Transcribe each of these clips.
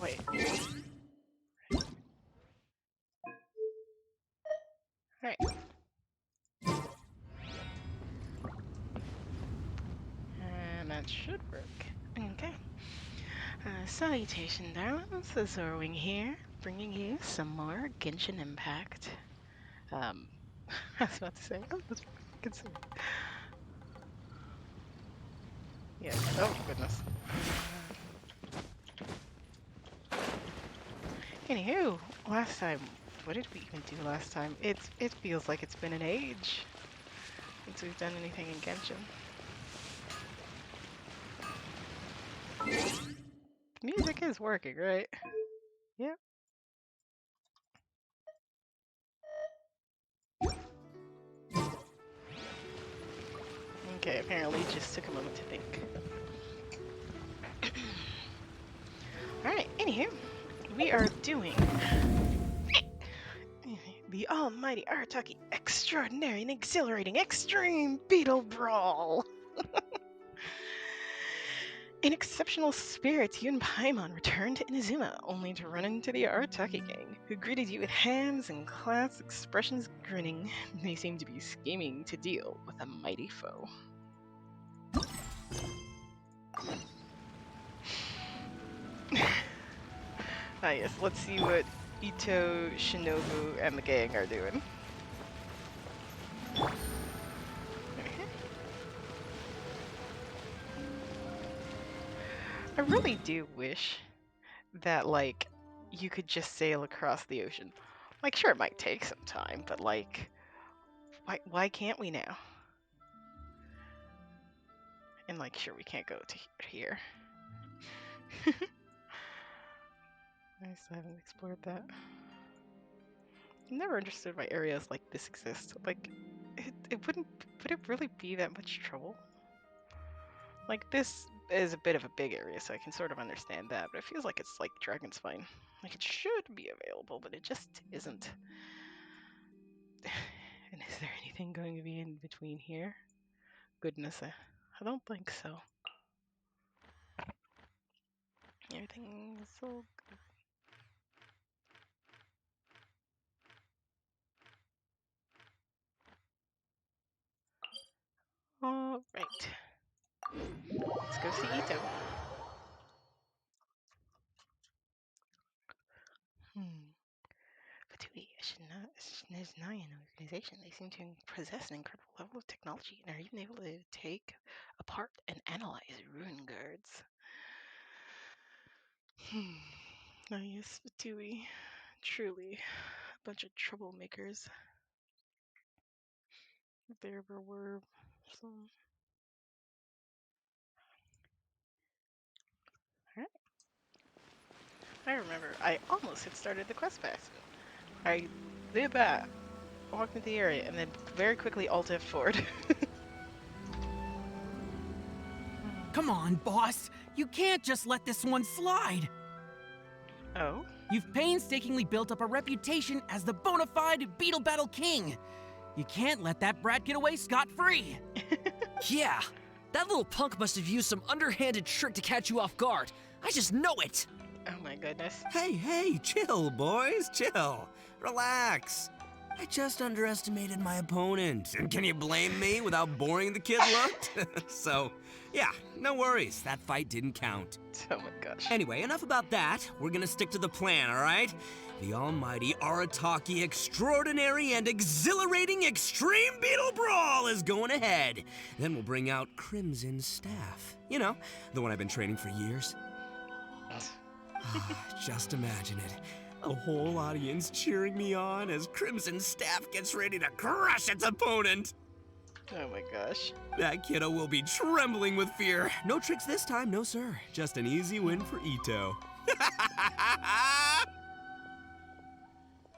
wait. Alright. And that should work. Okay. Salutation, darlings. Zorwing here, bringing you some more Genshin Impact. I was about to say, oh, that's fucking silly. Yeah. Oh goodness. Anywho, last time, what did we even do last time? It feels like it's been an age since we've done anything in Genshin. The music is working, right? Yep. Okay, apparently it just took a moment to think. Alright, anywho, we are doing the almighty Arataki extraordinary and exhilarating extreme Beetle Brawl! In exceptional spirits, you and Paimon returned to Inazuma, only to run into the Arataki gang, who greeted you with hands and class expressions grinning. They seemed to be scheming to deal with a mighty foe. Ah yes, let's see what Ito, Shinobu, and the gang are doing. I really do wish that, like, you could just sail across the ocean. Like, sure, it might take some time, but, like, why can't we now? And, like, sure, we can't go to here. I still haven't explored that. I'm never understood why areas like this exist. Like, would it really be that much trouble? Like, this is a bit of a big area, so I can sort of understand that, but it feels like it's like Dragon's Spine. Like, it should be available, but it just isn't. And is there anything going to be in between here? Goodness, I don't think so. Everything's so good. All right. Let's go see Ito. Fatui, there's now an organization. They seem to possess an incredible level of technology and are even able to take apart and analyze rune guards. Oh yes, Fatui. Truly a bunch of troublemakers. If there ever were some. Alright. I remember I almost had started the quest pass. I did that, walked into the area, and then very quickly alt F forward. Come on, boss! You can't just let this one slide! Oh? You've painstakingly built up a reputation as the bona fide Beetle Battle King! You can't let that brat get away scot-free! Yeah, that little punk must have used some underhanded trick to catch you off guard. I just know it! Oh my goodness. Hey, chill, boys, chill. Relax. I just underestimated my opponent, and can you blame me with how boring the kid looked? So, yeah, no worries, that fight didn't count. Oh my gosh. Anyway, enough about that. We're gonna stick to the plan, all right? The almighty Arataki extraordinary and exhilarating extreme Beetle Brawl is going ahead. Then we'll bring out Crimson Staff. You know, the one I've been training for years. Just imagine it. A whole audience cheering me on as Crimson Staff gets ready to crush its opponent. Oh my gosh. That kiddo will be trembling with fear. No tricks this time, no sir. Just an easy win for Ito.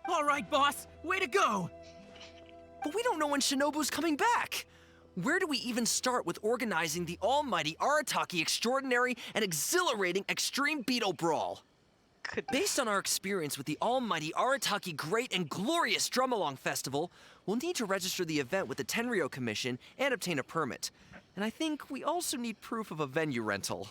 All right, boss, way to go! But we don't know when Shinobu's coming back! Where do we even start with organizing the almighty Arataki extraordinary and exhilarating extreme Beetle Brawl? Based on our experience with the almighty Arataki Great and Glorious Drum-Along Festival, we'll need to register the event with the Tenryo Commission and obtain a permit. And I think we also need proof of a venue rental.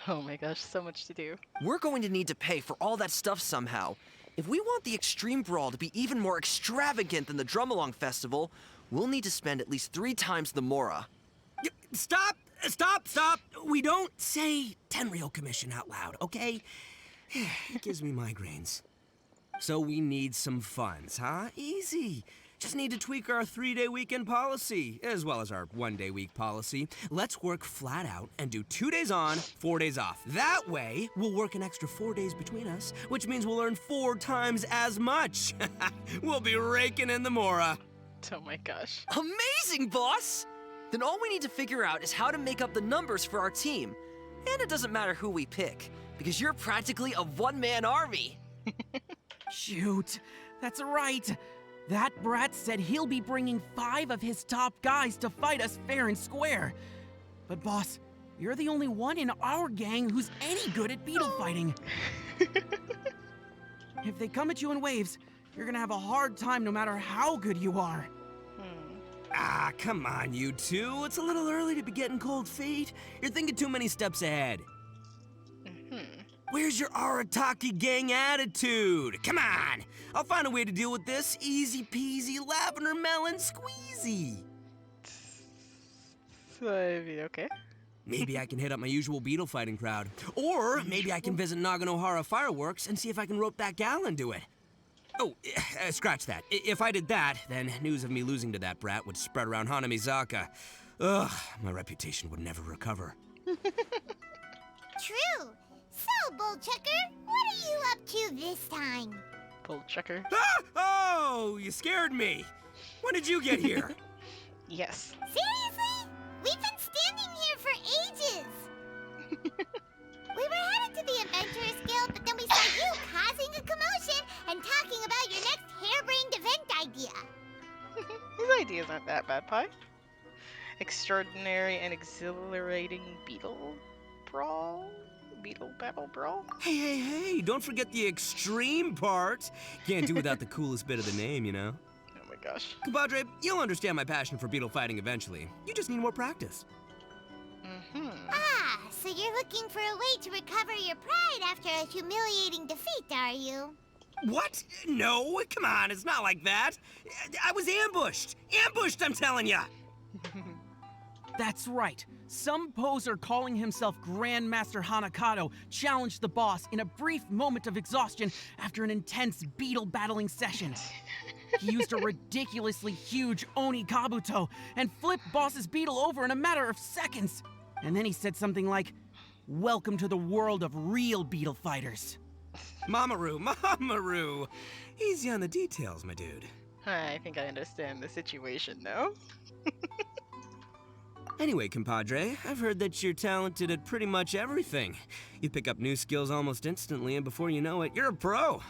Oh my gosh, so much to do. We're going to need to pay for all that stuff somehow. If we want the Extreme Brawl to be even more extravagant than the Drumalong Festival, we'll need to spend at least 3 times the Mora. Stop! Stop! Stop! We don't say Tenryou Commission out loud, okay? It gives me migraines. So we need some funds, huh? Easy. Just need to tweak our 3-day weekend policy, as well as our 1-day week policy. Let's work flat out and do 2 days on, 4 days off. That way, we'll work an extra 4 days between us, which means we'll earn 4 times as much. We'll be raking in the Mora. Oh my gosh. Amazing, boss! Then all we need to figure out is how to make up the numbers for our team. And it doesn't matter who we pick, because you're practically a one-man army. Shoot, that's right. That brat said he'll be bringing 5 of his top guys to fight us fair and square. But boss, you're the only one in our gang who's any good at beetle fighting. If they come at you in waves, you're gonna have a hard time no matter how good you are. Ah, come on, you two. It's a little early to be getting cold feet. You're thinking too many steps ahead. Where's your Arataki gang attitude? Come on! I'll find a way to deal with this. Easy peasy, lavender melon squeezy. So, okay. Maybe I can hit up my usual beetle fighting crowd. Or maybe I can visit Naganohara Fireworks and see if I can rope that gal into it. Oh, scratch that. If I did that, then news of me losing to that brat would spread around Hanamizaka. Ugh, my reputation would never recover. True. So, Bullchucker, what are you up to this time? Bullchucker. Ah! Oh, you scared me. When did you get here? Yes. Seriously? We've been standing here for ages. We were headed to the Adventurers Guild, but then we saw you causing a commotion and talking about your next harebrained event idea. His ideas aren't that bad, Pie. Extraordinary and exhilarating Beetle Brawl? Beetle Battle Brawl? Hey, don't forget the extreme part. Can't do without the coolest bit of the name, you know? Oh my gosh. Compadre, you'll understand my passion for beetle fighting eventually. You just need more practice. Ah, so you're looking for a way to recover your pride after a humiliating defeat, are you? What? No, come on, it's not like that. I was ambushed. Ambushed, I'm telling ya. That's right. Some poser calling himself Grandmaster Hanakato challenged the boss in a brief moment of exhaustion after an intense beetle battling session. He used a ridiculously huge Oni Kabuto and flipped boss's beetle over in a matter of seconds. And then he said something like, "Welcome to the world of real beetle fighters." Mamaru. Easy on the details, my dude. I think I understand the situation now. Anyway, compadre, I've heard that you're talented at pretty much everything. You pick up new skills almost instantly, and before you know it, you're a pro.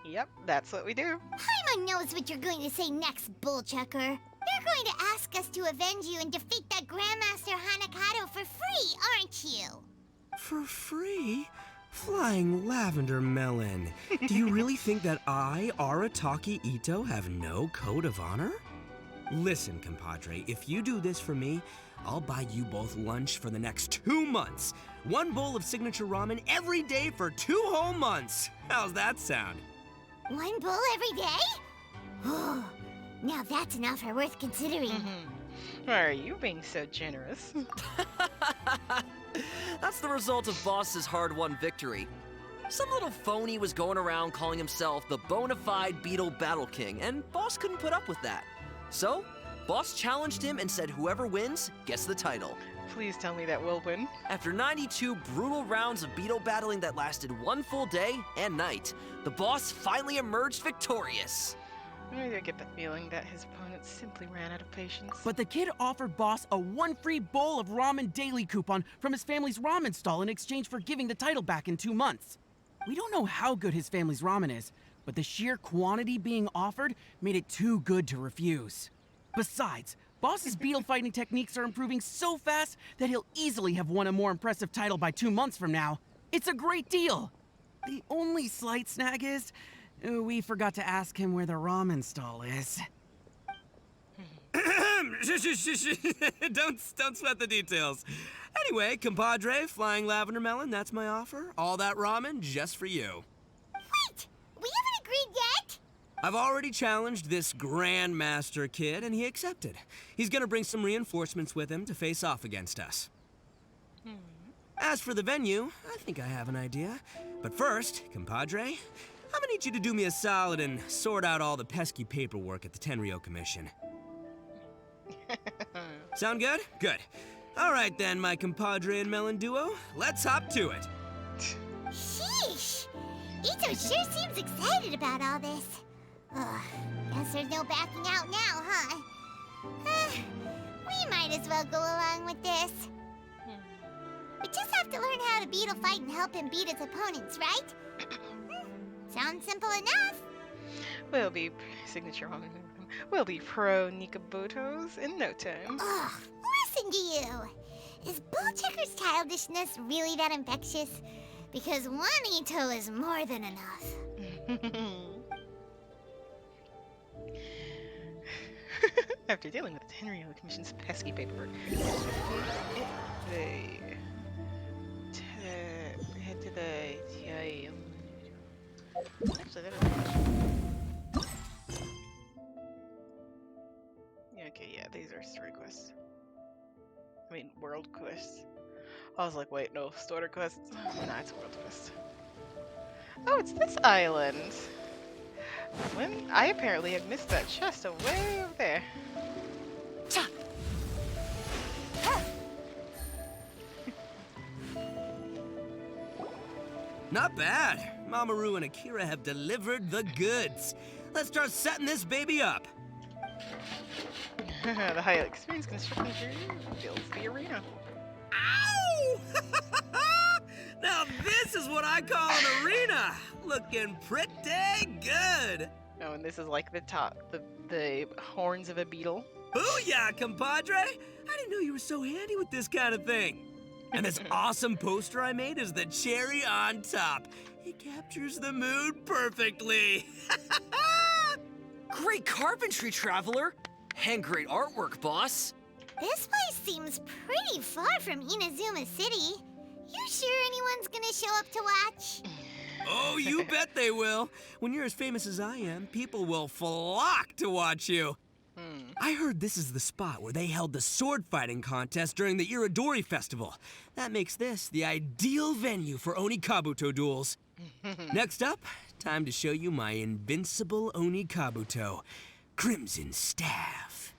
Yep, that's what we do. Paimon knows what you're going to say next, Bullchucker. You're going to ask us to avenge you and defeat that Grandmaster Hanakato for free, aren't you? For free? Flying lavender melon. Do you really think that I, Arataki Ito, have no code of honor? Listen, compadre, if you do this for me, I'll buy you both lunch for the next 2 months. 1 bowl of signature ramen every day for 2 whole months. How's that sound? 1 bowl every day? Oh, now that's an offer worth considering. Why are you being so generous? That's the result of Boss's hard-won victory. Some little phony was going around calling himself the bona fide Beetle Battle King, and Boss couldn't put up with that. So, Boss challenged him and said whoever wins gets the title. Please tell me that we'll win. After 92 brutal rounds of beetle battling that lasted 1 full day and night, the boss finally emerged victorious. I do get the feeling that his opponent simply ran out of patience. But the kid offered boss a 1 free bowl of ramen daily coupon from his family's ramen stall in exchange for giving the title back in 2 months. We don't know how good his family's ramen is, but the sheer quantity being offered made it too good to refuse. Besides, Boss's beetle fighting techniques are improving so fast that he'll easily have won a more impressive title by 2 months from now. It's a great deal! The only slight snag is, we forgot to ask him where the ramen stall is. Don't sweat the details. Anyway, compadre, flying lavender melon, that's my offer. All that ramen just for you. Wait! We haven't agreed yet! I've already challenged this Grandmaster kid, and he accepted. He's gonna bring some reinforcements with him to face off against us. As for the venue, I think I have an idea. But first, compadre, I'm gonna need you to do me a solid and sort out all the pesky paperwork at the Tenryo Commission. Sound good? Good. All right then, my compadre and melon duo, let's hop to it. Sheesh! Ito sure seems excited about all this. Ugh, guess there's no backing out now, huh? We might as well go along with this. We just have to learn how to Beetle fight and help him beat his opponents, right? Sounds simple enough. We'll be signature ramen. We'll be pro Nikabutos in no time. Ugh, listen to you. Is Bullchecker's childishness really that infectious? Because one Ito is more than enough. After dealing with the Tenryo Commission's pesky paperwork, they head to the actually, that is... Okay, yeah, these are story quests. I mean, world quests. I was like, wait, no, starter quests? Nah, it's a world quest. Oh, it's this island! When I apparently had missed that chest way over there. Not bad. Mamoru and Akira have delivered the goods. Let's start setting this baby up. The high experience construction builds the arena. Ow! Now this is what I call an arena. Looking pretty good. Oh, and this is like the top, the horns of a beetle. Booyah, compadre! I didn't know you were so handy with this kind of thing. And this awesome poster I made is the cherry on top. It captures the mood perfectly. Great carpentry, Traveler. And great artwork, boss. This place seems pretty far from Inazuma City. You sure anyone's gonna show up to watch? Oh, you bet they will. When you're as famous as I am, people will flock to watch you. I heard this is the spot where they held the sword fighting contest during the Iridori Festival. That makes this the ideal venue for Oni Kabuto duels. Next up, time to show you my invincible Oni Kabuto, Crimson Staff.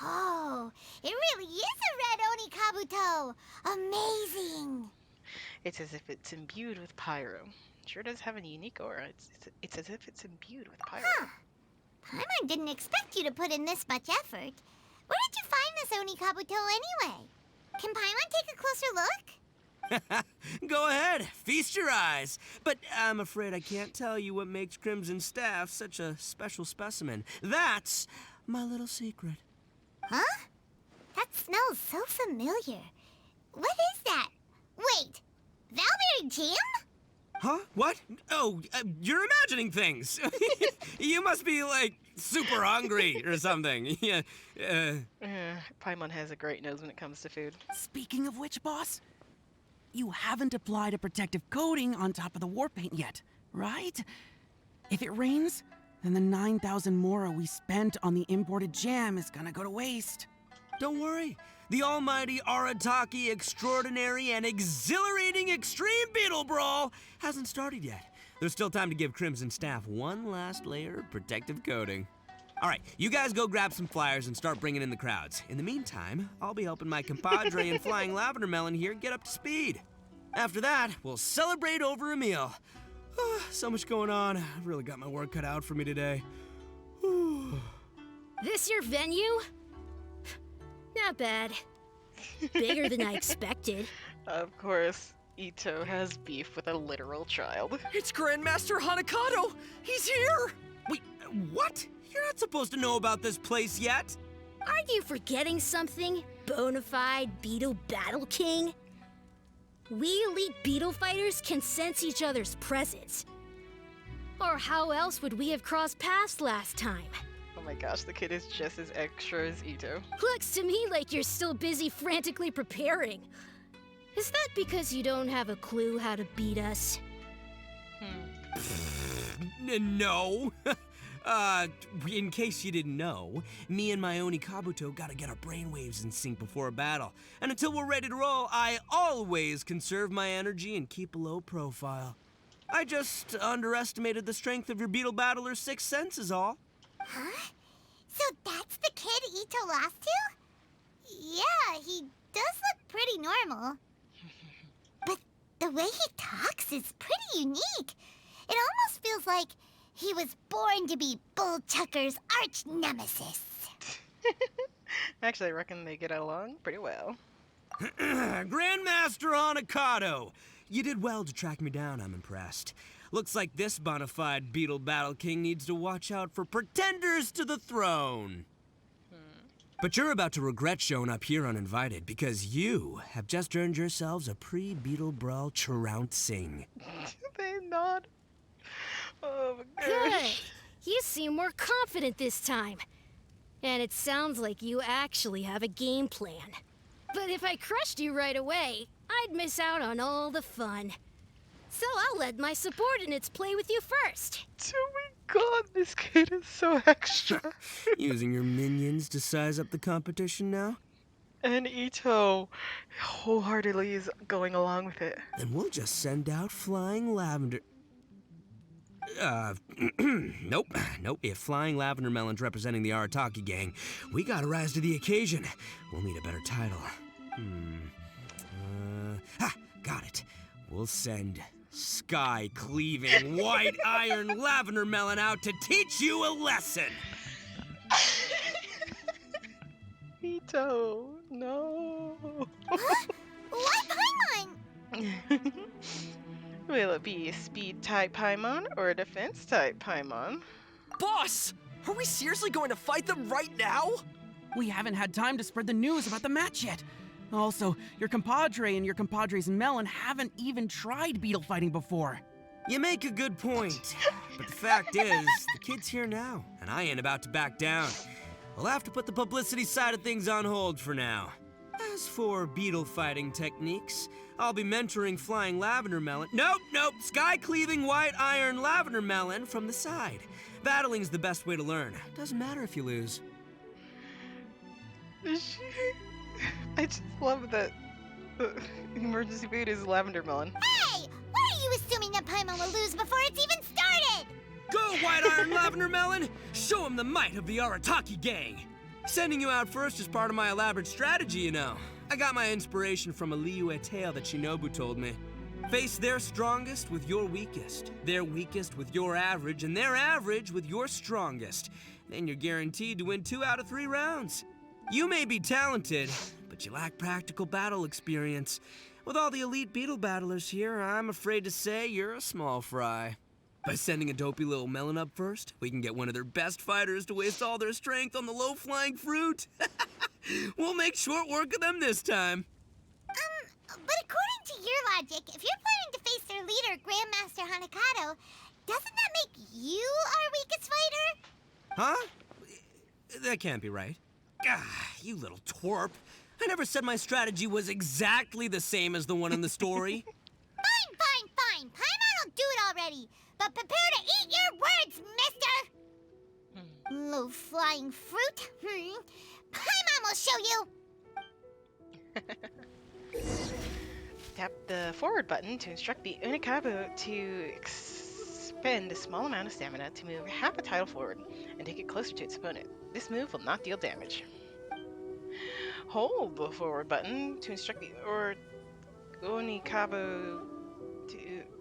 Oh, it really is a red Oni Kabuto! Amazing! It's as if it's imbued with pyro. Sure does have a unique aura. It's as if it's imbued with pyro. Huh. Paimon didn't expect you to put in this much effort. Where did you find this Oni Kabuto anyway? Can Paimon take a closer look? Go ahead, feast your eyes. But I'm afraid I can't tell you what makes Crimson Staff such a special specimen. That's my little secret. Huh? That smells so familiar. What is that? Wait, Valberry Jam? Huh? What? Oh, you're imagining things. You must be, like, super hungry or something. Yeah. Paimon has a great nose when it comes to food. Speaking of which, boss, you haven't applied a protective coating on top of the war paint yet, right? If it rains, then the 9,000 mora we spent on the imported jam is gonna go to waste. Don't worry. The almighty Arataki extraordinary and exhilarating extreme Beetle Brawl hasn't started yet. There's still time to give Crimson Staff one last layer of protective coating. All right, you guys go grab some flyers and start bringing in the crowds. In the meantime, I'll be helping my compadre and flying lavender melon here get up to speed. After that, we'll celebrate over a meal. So much going on. I've really got my work cut out for me today. This your venue? Not bad. Bigger than I expected. Of course, Ito has beef with a literal child. It's Grandmaster Hanakato! He's here! Wait, what? You're not supposed to know about this place yet. Aren't you forgetting something? Bonafide Beetle Battle King? We elite beetle fighters can sense each other's presence. Or how else would we have crossed paths last time? Oh my gosh, the kid is just as extra as Ito. Looks to me like you're still busy frantically preparing. Is that because you don't have a clue how to beat us? No. In case you didn't know, me and my Oni Kabuto gotta get our brainwaves in sync before a battle. And until we're ready to roll, I always conserve my energy and keep a low profile. I just underestimated the strength of your Beetle Battler's sixth sense is all. Huh? So that's the kid Ito lost to? Yeah, he does look pretty normal. But the way he talks is pretty unique. It almost feels like he was born to be Bull Chucker's arch nemesis. Actually, I reckon they get along pretty well. Grandmaster Hanakado! You did well to track me down, I'm impressed. Looks like this bona fide Beetle Battle King needs to watch out for pretenders to the throne. But you're about to regret showing up here uninvited because you have just earned yourselves a pre-Beetle Brawl trouncing. They nod. Oh my Good. gosh. You seem more confident this time. And it sounds like you actually have a game plan. But if I crushed you right away, I'd miss out on all the fun. So I'll let my subordinates play with you first. Oh my god, this kid is so extra. Using your minions to size up the competition now? And Ito wholeheartedly is going along with it. Then we'll just send out Flying Lavender. Nope. If Flying Lavender Melon's representing the Arataki gang, we gotta rise to the occasion. We'll need a better title. Got it. We'll send Sky-Cleaving White Iron Lavender Melon out to teach you a lesson. Ito, no. Why Paimon? Will it be a speed-type Paimon or a defense-type Paimon? Boss! Are we seriously going to fight them right now? We haven't had time to spread the news about the match yet. Also, your compadre and your compadre's Melon haven't even tried beetle fighting before. You make a good point. But the fact is, the kid's here now, and I ain't about to back down. We'll have to put the publicity side of things on hold for now. As for beetle fighting techniques, I'll be mentoring Flying Lavender Melon. Nope. Sky-Cleaving White Iron Lavender Melon from the side. Battling's the best way to learn. Doesn't matter if you lose. I just love that the emergency boot is Lavender Melon. Hey! Why are you assuming that Paimon will lose before it's even started? Go, White Iron Lavender Melon! Show him the might of the Arataki gang! Sending you out first is part of my elaborate strategy, you know. I got my inspiration from a Liyue tale that Shinobu told me. Face their strongest with your weakest, their weakest with your average, and their average with your strongest. Then you're guaranteed to win 2 out of 3 rounds. You may be talented, but you lack practical battle experience. With all the elite beetle battlers here, I'm afraid to say you're a small fry. By sending a dopey little melon up first, we can get one of their best fighters to waste all their strength on the low-flying fruit. We'll make short work of them this time. But according to your logic, if you're planning to face their leader, Grandmaster Hanakado, doesn't that make you our weakest fighter? Huh? That can't be right. You little twerp. I never said my strategy was exactly the same as the one in the story. Fine. Paimon will do it already. But prepare to eat your words, mister! Low-flying fruit? Paimon will show you! Tap the forward button to instruct the Unikabu to expend a small amount of stamina to move half a tile forward and take it closer to its opponent. This move will not deal damage. Hold the forward button to instruct the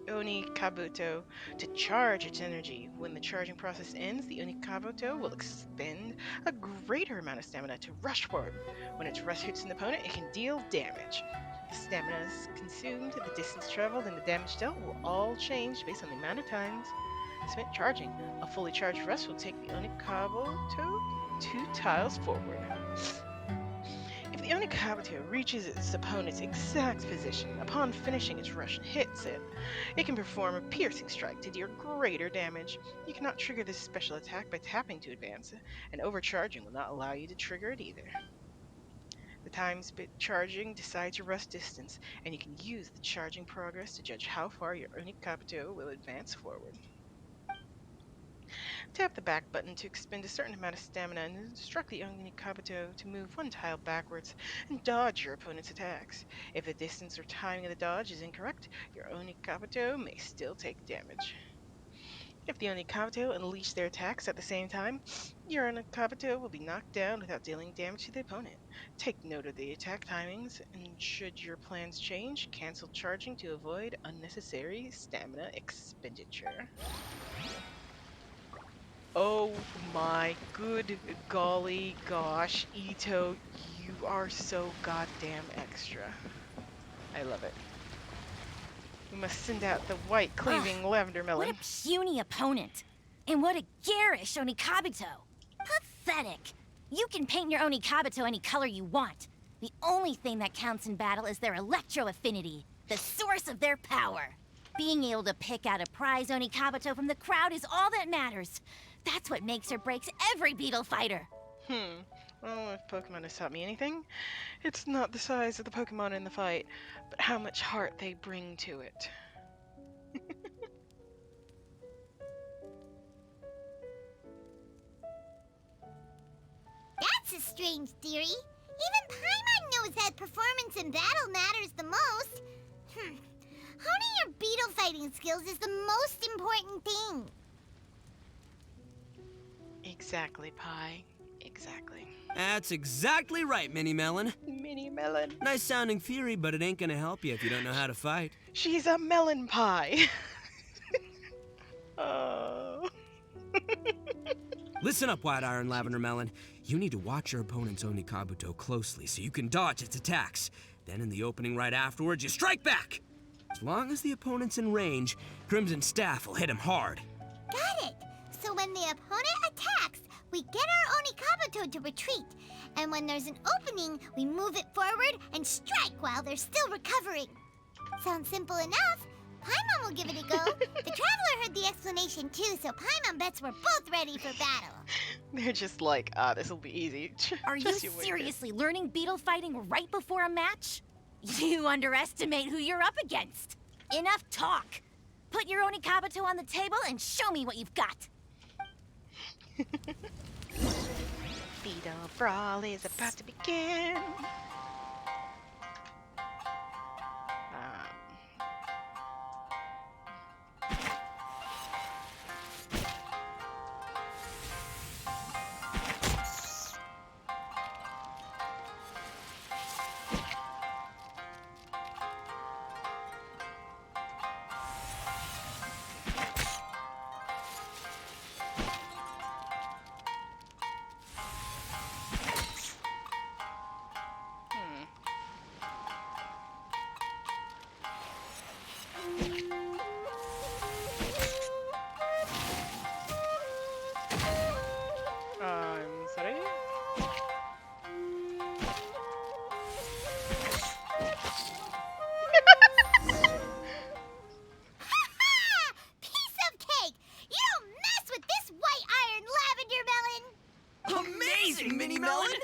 Onikabuto to charge its energy. When the charging process ends, the Onikabuto will expend a greater amount of stamina to rush forward. When its rush hits an opponent, it can deal damage. If stamina is consumed, the distance traveled, and the damage dealt will all change based on the amount of times spent charging. A fully charged rush will take the Onikabuto 2 tiles forward. If the Kabuto reaches its opponent's exact position, upon finishing its rush and hits it, it can perform a piercing strike to deal greater damage. You cannot trigger this special attack by tapping to advance, and overcharging will not allow you to trigger it either. The time spent charging decides your rest distance, and you can use the charging progress to judge how far your Oni Kabuto will advance forward. Tap the back button to expend a certain amount of stamina and instruct the Oni Kabuto to move one tile backwards and dodge your opponent's attacks. If the distance or timing of the dodge is incorrect, your Oni Kabuto may still take damage. If the Oni Kabuto unleash their attacks at the same time, your Oni Kabuto will be knocked down without dealing damage to the opponent. Take note of the attack timings, and should your plans change, cancel charging to avoid unnecessary stamina expenditure. Oh my good golly gosh, Ito, you are so goddamn extra. I love it. We must send out the white cleaving lavender melon. What a puny opponent. And what a garish Oni Kabuto. Pathetic. You can paint your Oni Kabuto any color you want. The only thing that counts in battle is their electro affinity, the source of their power. Being able to pick out a prize Oni Kabuto from the crowd is all that matters. That's what makes or breaks every Beetle fighter. Well, if Pokemon has taught me anything, it's not the size of the Pokemon in the fight, but how much heart they bring to it. That's a strange theory. Even Paimon knows that performance in battle matters the most. Honing your Beetle fighting skills is the most important thing. Exactly, Pie. Exactly. That's exactly right, Mini Melon. Mini melon. Nice sounding theory, but it ain't gonna help you if you don't know how to fight. She's a melon pie. Oh. Listen up, White Iron Lavender Melon. You need to watch your opponent's Oni Kabuto closely so you can dodge its attacks. Then in the opening right afterwards, you strike back. As long as the opponent's in range, Crimson Staff will hit him hard. Got it. So when the opponent attacks, we get our Oni Kabuto to retreat. And when there's an opening, we move it forward and strike while they're still recovering. Sounds simple enough. Paimon will give it a go. The Traveler heard the explanation too, so Paimon bets we're both ready for battle. They're just like, this will be easy. Are you Just wait for it. seriously learning Beetle fighting right before a match? You underestimate who you're up against. Enough talk. Put your Oni Kabuto on the table and show me what you've got. Beetle Brawl is about to begin. I'm sorry. Piece of cake! You don't mess with this white iron lavender melon! Amazing, Mini Melon!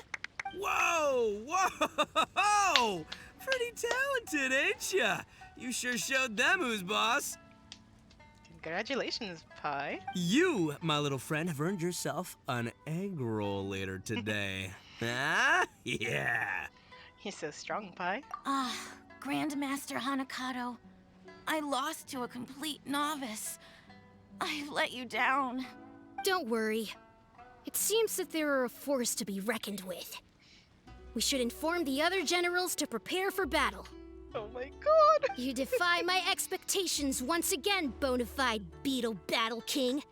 Whoa! Whoa! Pretty talented, ain't ya? You sure showed them who's boss. Congratulations, Pie. You, my little friend, have earned yourself an egg roll later today. Huh? Yeah. You're so strong, Pie. Grandmaster Hanakato, I lost to a complete novice. I've let you down. Don't worry. It seems that there are a force to be reckoned with. We should inform the other generals to prepare for battle. Oh my god. You defy my expectations once again, bona fide Beetle Battle King.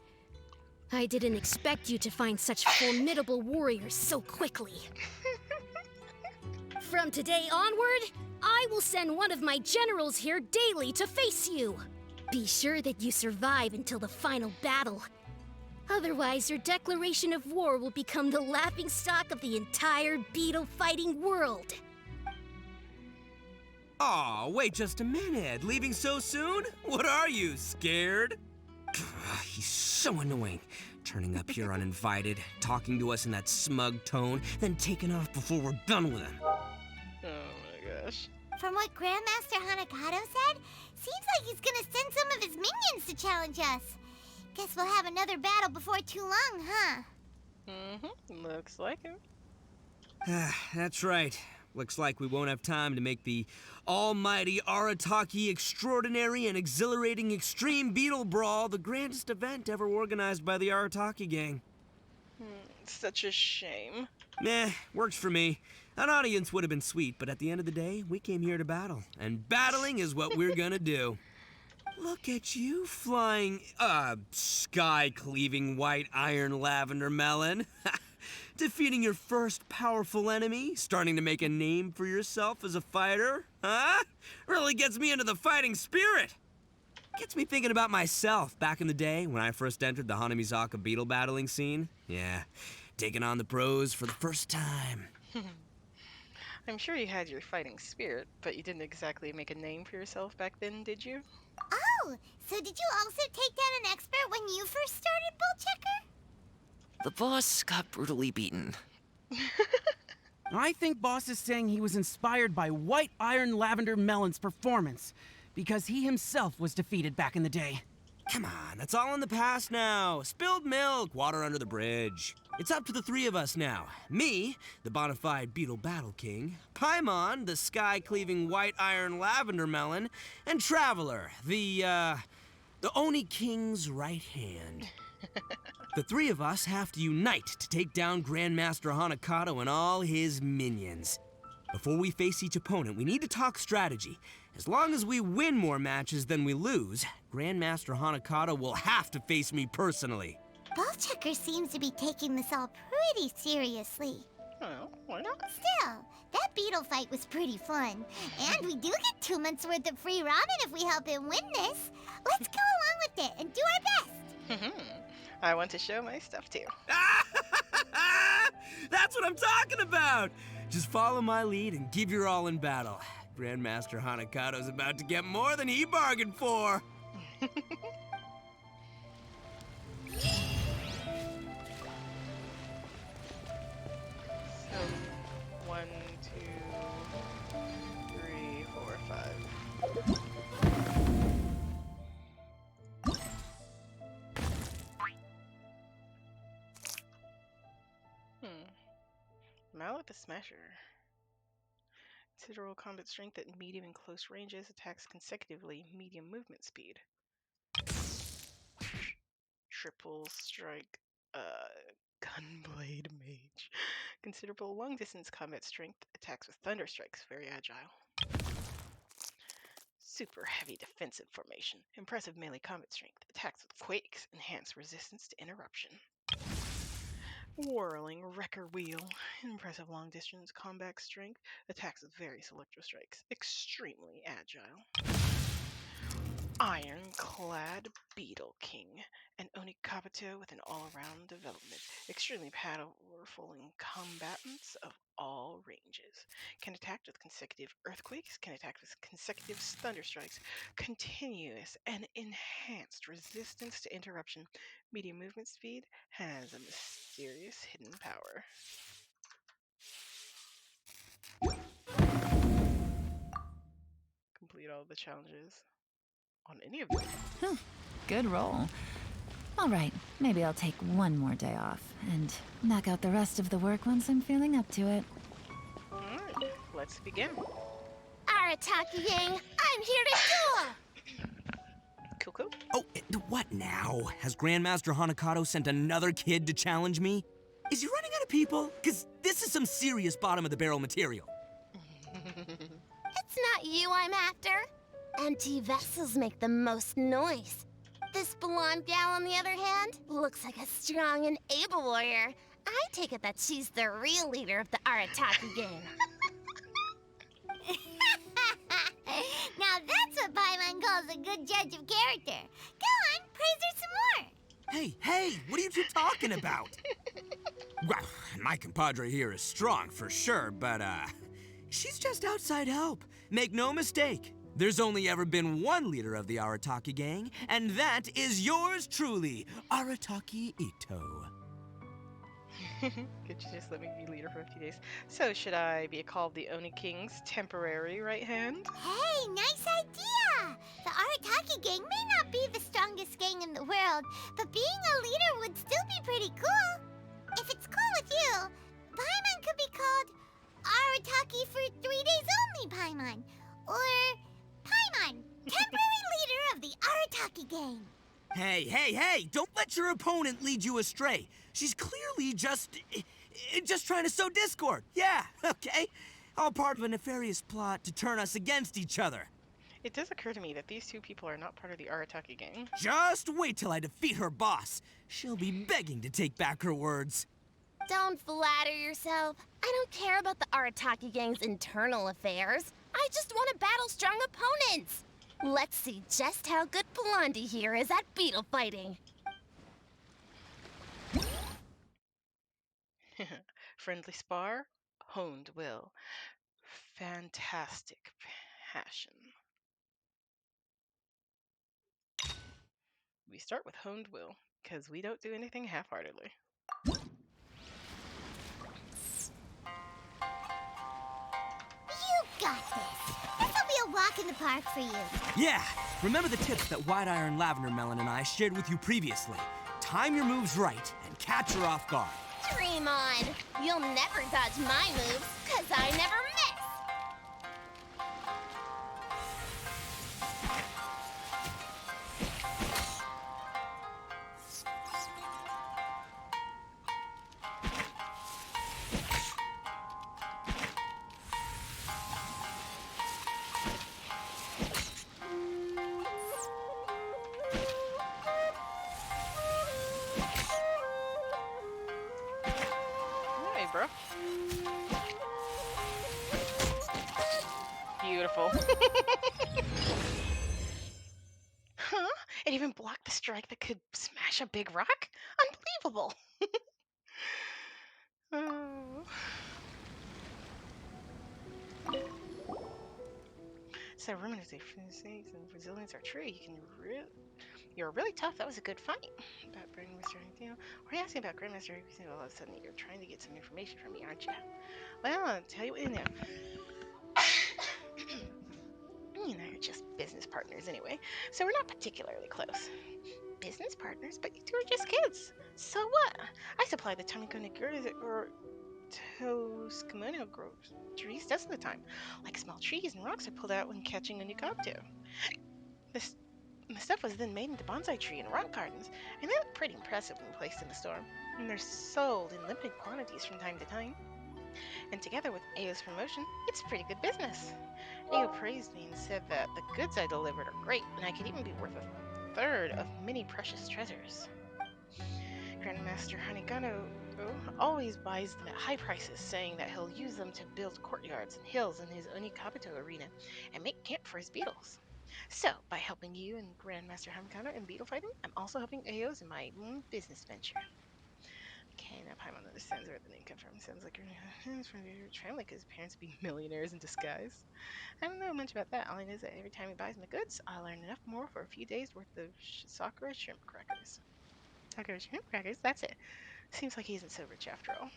I didn't expect you to find such formidable warriors so quickly. From today onward, I will send one of my generals here daily to face you. Be sure that you survive until the final battle. Otherwise, your declaration of war will become the laughingstock of the entire Beetle fighting world. Aw, wait just a minute. Leaving so soon? What are you, scared? He's so annoying. Turning up here uninvited, talking to us in that smug tone, then taking off before we're done with him. Oh my gosh. From what Grandmaster Hanakato said, seems like he's gonna send some of his minions to challenge us. Guess we'll have another battle before too long, huh? Mm-hmm. Looks like it. That's right. Looks like we won't have time to make the almighty Arataki Extraordinary and Exhilarating Extreme Beetle Brawl the grandest event ever organized by the Arataki gang. Such a shame. Meh, works for me. An audience would have been sweet, but at the end of the day, we came here to battle. And battling is what we're gonna do. Look at you flying, sky-cleaving white iron lavender melon. Defeating your first powerful enemy, starting to make a name for yourself as a fighter, huh? Really gets me into the fighting spirit. Gets me thinking about myself back in the day when I first entered the Hanamizaka beetle battling scene. Yeah, taking on the pros for the first time. I'm sure you had your fighting spirit, but you didn't exactly make a name for yourself back then, did you? Oh, so did you also take down an expert when you first started, Bull Checker? The boss got brutally beaten. I think Boss is saying he was inspired by White Iron Lavender Melon's performance, because he himself was defeated back in the day. Come on, that's all in the past now. Spilled milk, water under the bridge. It's up to the three of us now. Me, the bona fide Beetle Battle King, Paimon, the sky-cleaving white iron lavender melon, and Traveler, the Oni King's right hand. The three of us have to unite to take down Grandmaster Hanakato and all his minions. Before we face each opponent, we need to talk strategy. As long as we win more matches than we lose, Grandmaster Hanakato will have to face me personally. Bull Checker seems to be taking this all pretty seriously. Well, why not? Still, that beetle fight was pretty fun. And we do get 2 months worth of free ramen if we help him win this. Let's go along with it and do our best. I want to show my stuff too. That's what I'm talking about! Just follow my lead and give your all in battle. Grandmaster Hanakato's about to get more than he bargained for. So, 1, 2, 3, 4, 5. Mallet the Smasher. Considerable combat strength at medium and close ranges, attacks consecutively, medium movement speed. Triple strike, Gunblade Mage. Considerable long distance combat strength, attacks with thunder strikes, very agile. Super heavy defensive formation, impressive melee combat strength, attacks with quakes, enhanced resistance to interruption. Whirling Wrecker Wheel, impressive long distance combat strength, attacks with various electro strikes, extremely agile. Ironclad Beetle King, an Oni Kabuto with an all-around development, extremely powerful in combatants of all ranges. Can attack with consecutive earthquakes, can attack with consecutive thunder strikes, continuous and enhanced resistance to interruption, medium movement speed, has a mysterious hidden power. Complete all the challenges on any of them. Good roll. All right, maybe I'll take one more day off and knock out the rest of the work once I'm feeling up to it. Alright, let's begin. Arataki gang, I'm here to duel! Cool. Oh, what now? Has Grandmaster Hanakato sent another kid to challenge me? Is he running out of people? Because this is some serious bottom-of-the-barrel material. It's not you I'm after. Empty vessels make the most noise. This blonde gal, on the other hand, looks like a strong and able warrior. I take it that she's the real leader of the Arataki gang. Now that's what Paimon calls a good judge of character. Go on, praise her some more. Hey, what are you two talking about? Well, my compadre here is strong for sure, but, she's just outside help. Make no mistake, there's only ever been one leader of the Arataki gang, and that is yours truly, Arataki Ito. Could you just let me be leader for a few days? So, should I be called the Oni King's temporary right hand? Hey, nice idea! The Arataki gang may not be the strongest gang in the world, but being a leader would still be pretty cool. If it's cool with you, Paimon could be called Arataki for 3 days only Paimon. Or Paimon, temporary leader of the Arataki gang. Hey, don't let your opponent lead you astray. She's clearly just trying to sow discord. Yeah, okay? All part of a nefarious plot to turn us against each other. It does occur to me that these two people are not part of the Arataki gang. Just wait till I defeat her boss. She'll be begging to take back her words. Don't flatter yourself. I don't care about the Arataki gang's internal affairs. I just want to battle strong opponents. Let's see just how good Blondie here is at beetle fighting. Friendly spar, honed will. Fantastic passion. We start with honed will, because we don't do anything half-heartedly. You got this. This'll be a walk in the park for you. Yeah, remember the tips that White Iron Lavender Melon and I shared with you previously. Time your moves right and catch her off guard. Dream on. You'll never dodge my moves, 'cause I never miss. Hey, bro. Beautiful. Huh? It even blocked the strike that could smash a big rock? Unbelievable. Oh. So rumors say snakes and Brazilians are true. You're really tough. That was a good fight. About Grandmaster Hugh. Why are you asking about Grandmaster Hugh? All of a sudden, you're trying to get some information from me, aren't you? Well, I'll tell you what you know. You know, you're just business partners anyway, so we're not particularly close. Business partners? But you two are just kids. So what? I supply the Tamiko Nagura or Toskimono groves trees dozens of the time. Like small trees and rocks are pulled out when catching a new cobto. The stuff was then made into bonsai tree and rock gardens, and they look pretty impressive when placed in the store. And they're sold in limited quantities from time to time. And together with Ao's promotion, it's pretty good business. Ao praised me and said that the goods I delivered are great, and I could even be worth a third of many precious treasures. Grandmaster Hanigano always buys them at high prices, saying that he'll use them to build courtyards and hills in his Onikabuto arena and make camp for his beetles. So, by helping you and Grandmaster Hanigano in beetle fighting, I'm also helping Ao's in my business venture. Okay, now Paimon understands where the name comes from. Sounds like it's from your family because his parents be millionaires in disguise. I don't know much about that. All I know is that every time he buys my goods, I'll earn enough more for a few days worth of Sakura shrimp crackers. Sakura shrimp crackers? That's it. Seems like he isn't so rich after all.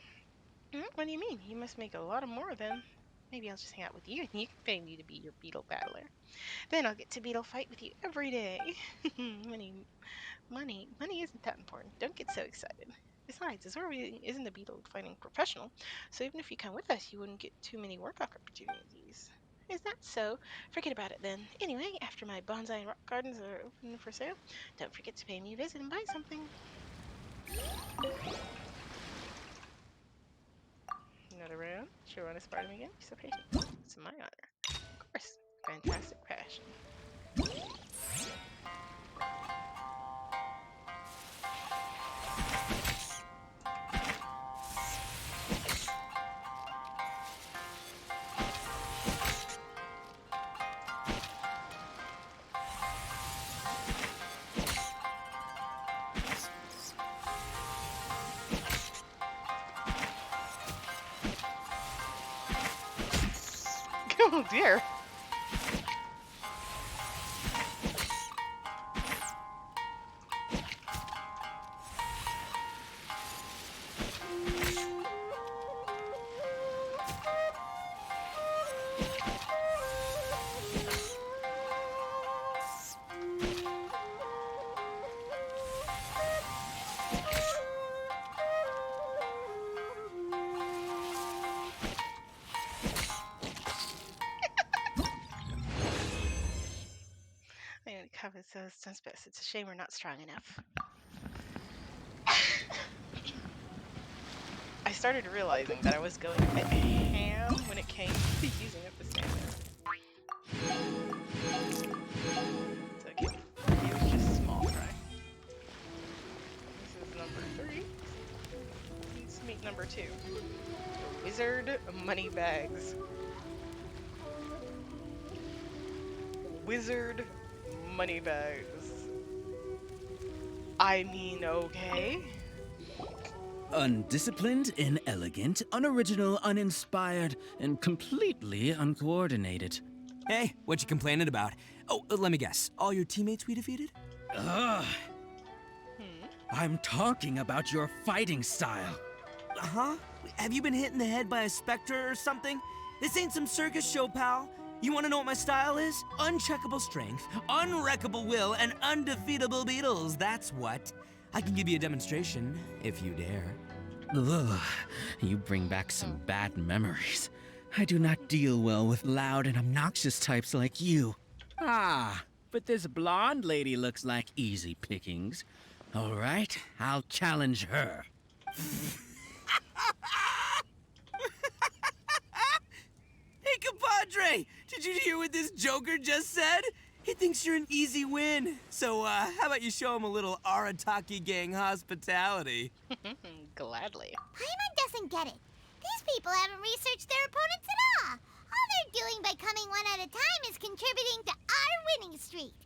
What do you mean? You must make a lot more then. Maybe I'll just hang out with you and you can pay me to be your beetle battler. Then I'll get to beetle fight with you every day. Money isn't that important. Don't get so excited. Besides, Azori isn't a beetle fighting professional, so even if you come with us, you wouldn't get too many work opportunities. Is that so? Forget about it then. Anyway, after my bonsai and rock gardens are open for sale, don't forget to pay me a visit and buy something. Another round? Sure want to spar him again? Be so patient. It's my honor. Of course. Fantastic passion. Oh dear. Kabuto sounds best. It's a shame we're not strong enough. I started realizing that I was going a bit ham when it came to using up the stamina. It's okay. He was just small fry. This is number 3. Let's meet number 2. The Wizard Moneybags. Wizard Moneybags. I mean, okay. Undisciplined, inelegant, unoriginal, uninspired, and completely uncoordinated. Hey, what you complaining about? Oh, let me guess. All your teammates we defeated? Ugh. I'm talking about your fighting style. Huh? Have you been hit in the head by a specter or something? This ain't some circus show, pal. You want to know what my style is? Uncheckable strength, unwreckable will, and undefeatable beetles. That's what. I can give you a demonstration, if you dare. Ugh, you bring back some bad memories. I do not deal well with loud and obnoxious types like you. Ah, but this blonde lady looks like easy pickings. All right, I'll challenge her. Hey, compadre! Did you hear what this joker just said? He thinks you're an easy win. So, how about you show him a little Arataki gang hospitality? Gladly. Paimon doesn't get it. These people haven't researched their opponents at all. All they're doing by coming one at a time is contributing to our winning streak.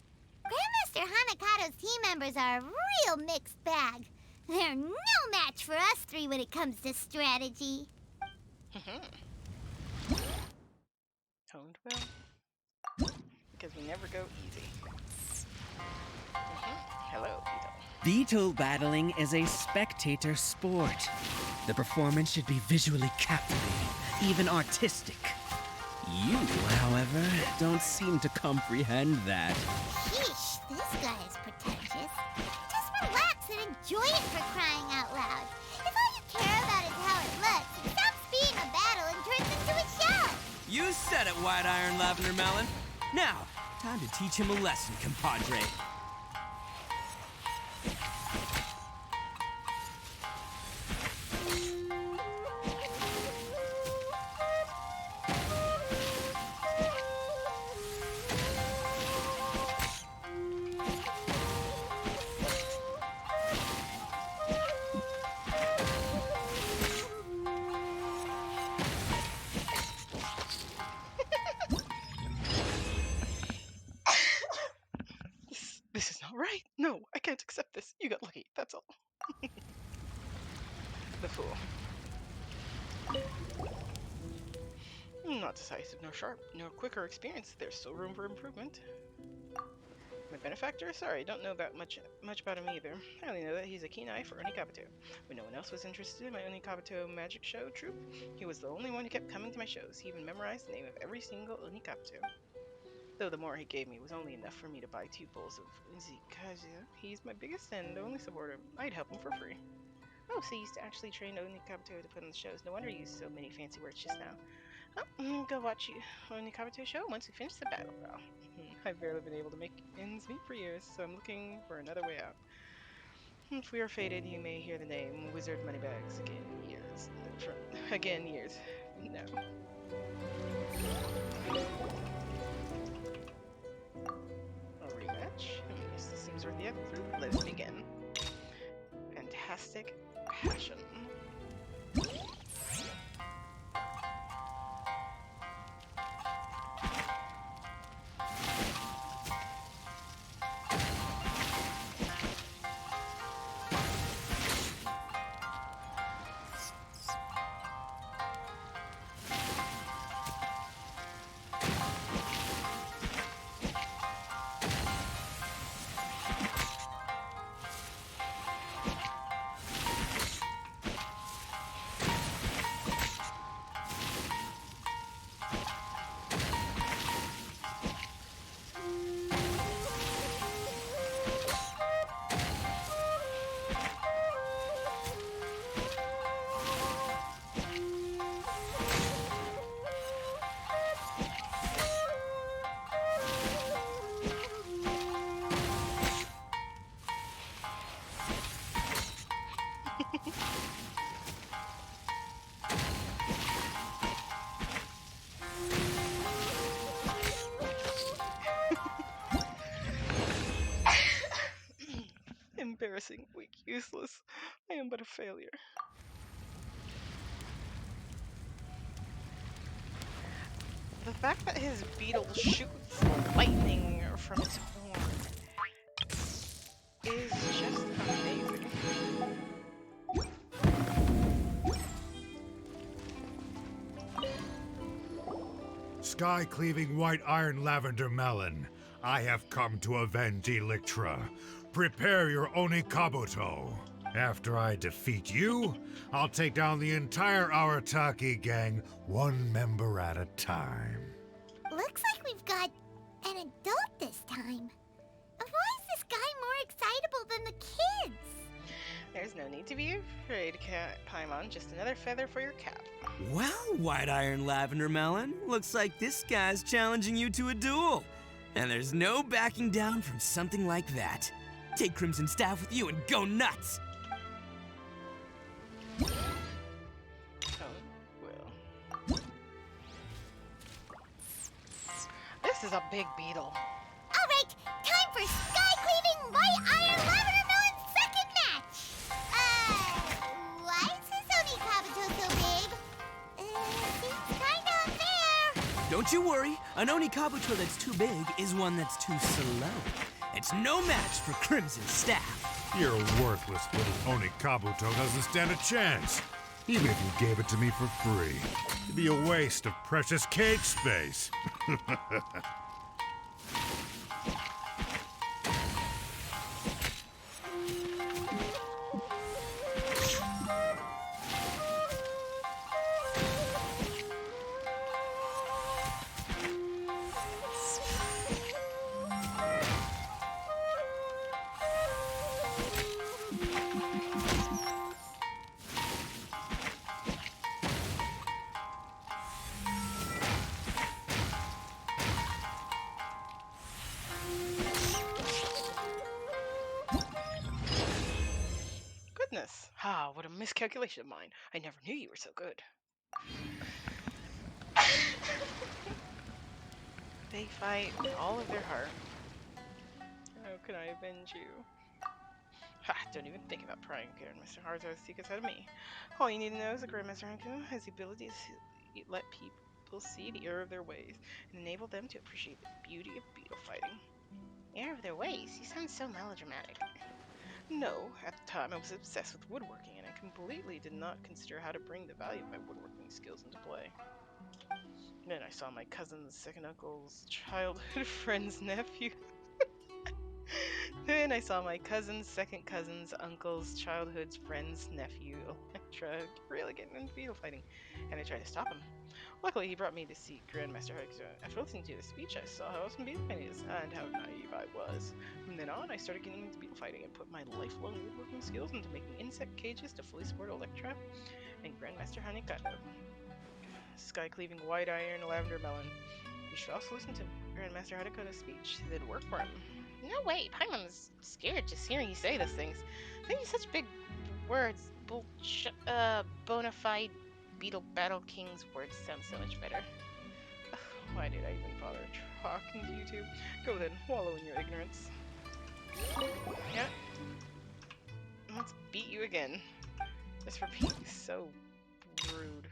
Grandmaster Hanakado's team members are a real mixed bag. They're no match for us 3 when it comes to strategy. Honed well. Because we never go easy. Hello, Beetle. Beetle battling is a spectator sport. The performance should be visually captivating, even artistic. You, however, don't seem to comprehend that. Sheesh, this guy is pretentious. Just relax and enjoy it for crying out loud. If all you care about is how it looks, it stops being a battle and turns into a show. You said it, White Iron Lavender Melon. Now, time to teach him a lesson, compadre. This is not right. No, I can't accept this. You got lucky, that's all. The fool. Not decisive, nor sharp, nor quick or experienced. There's still room for improvement. My benefactor? Sorry, don't know about much about him either. I only know that he's a keen eye for Onikabuto. When no one else was interested in my Onikabuto magic show troupe, he was the only one who kept coming to my shows. He even memorized the name of every single Onikabuto. Though the more he gave me was only enough for me to buy 2 bowls of Zikazuya. He's my biggest and only supporter. I'd help him for free. Oh, so you used to actually train Onikabuto to put on the shows. No wonder you used so many fancy words just now. Oh, go watch you Onikabuto show once we finish the battle, bro. I've barely been able to make ends meet for years, so I'm looking for another way out. If we are fated, you may hear the name Wizard Moneybags again years. No. A rematch? Yes, this seems worth the effort. Let's begin. Fantastic passion. embarrassing, weak, useless. I am but a failure. The fact that his beetle shoots lightning from its horn is just amazing. Sky-cleaving white iron lavender melon, I have come to avenge Electra. Prepare your Onikabuto. After I defeat you, I'll take down the entire Arataki gang, one member at a time. Looks like we've got an adult this time. Why is this guy more excitable than the kids? There's no need to be afraid, Paimon. Just another feather for your cap. Well, White Iron Lavender Melon, looks like this guy's challenging you to a duel. And there's no backing down from something like that. Take Crimson Staff with you and go nuts! Oh, well. This is a big beetle. Alright, time for Sky-Cleaving White Iron Lavender Melon's second match! Why is his Onikabuto so big? Seems kinda unfair. Don't you worry, an Onikabuto that's too big is one that's too slow. It's no match for Crimson Staff. Your worthless little Onikabuto doesn't stand a chance. Even if you gave it to me for free. It'd be a waste of precious cage space. Goodness. Ah, what a miscalculation of mine. I never knew you were so good. They fight with all of their heart. How can I avenge you? Ha! Don't even think about prying Grandmaster Haruto's secrets out of me. All you need to know is that Grandmaster Haruto has the ability to let people see the error of their ways and enable them to appreciate the beauty of beetle fighting. Error of their ways? You sound so melodramatic. No, at the time I was obsessed with woodworking and I completely did not consider how to bring the value of my woodworking skills into play. Then I saw my cousin's second uncle's childhood friend's nephew. Then I saw my cousin's second cousin's uncle's childhood friend's nephew, Electra, really getting into beetle fighting, and I tried to stop him. Luckily, he brought me to see Grandmaster Haruto. After listening to his speech, I saw how awesome beetle fighting is and how naive I was. From then on, I started getting into beetle fighting and put my lifelong woodworking skills into making insect cages to fully support Electra and Grandmaster Hanekado. Sky-cleaving white iron lavender melon. You should also listen to Grandmaster Hanekoda's speech. It did work for him. No way, Paimon's scared just hearing you say those things. Saying such big words, bona fide Beetle Battle King's words sound so much better. Why did I even bother talking to you two? Go then, wallow in your ignorance. Yeah. Let's beat you again. Just for being so rude.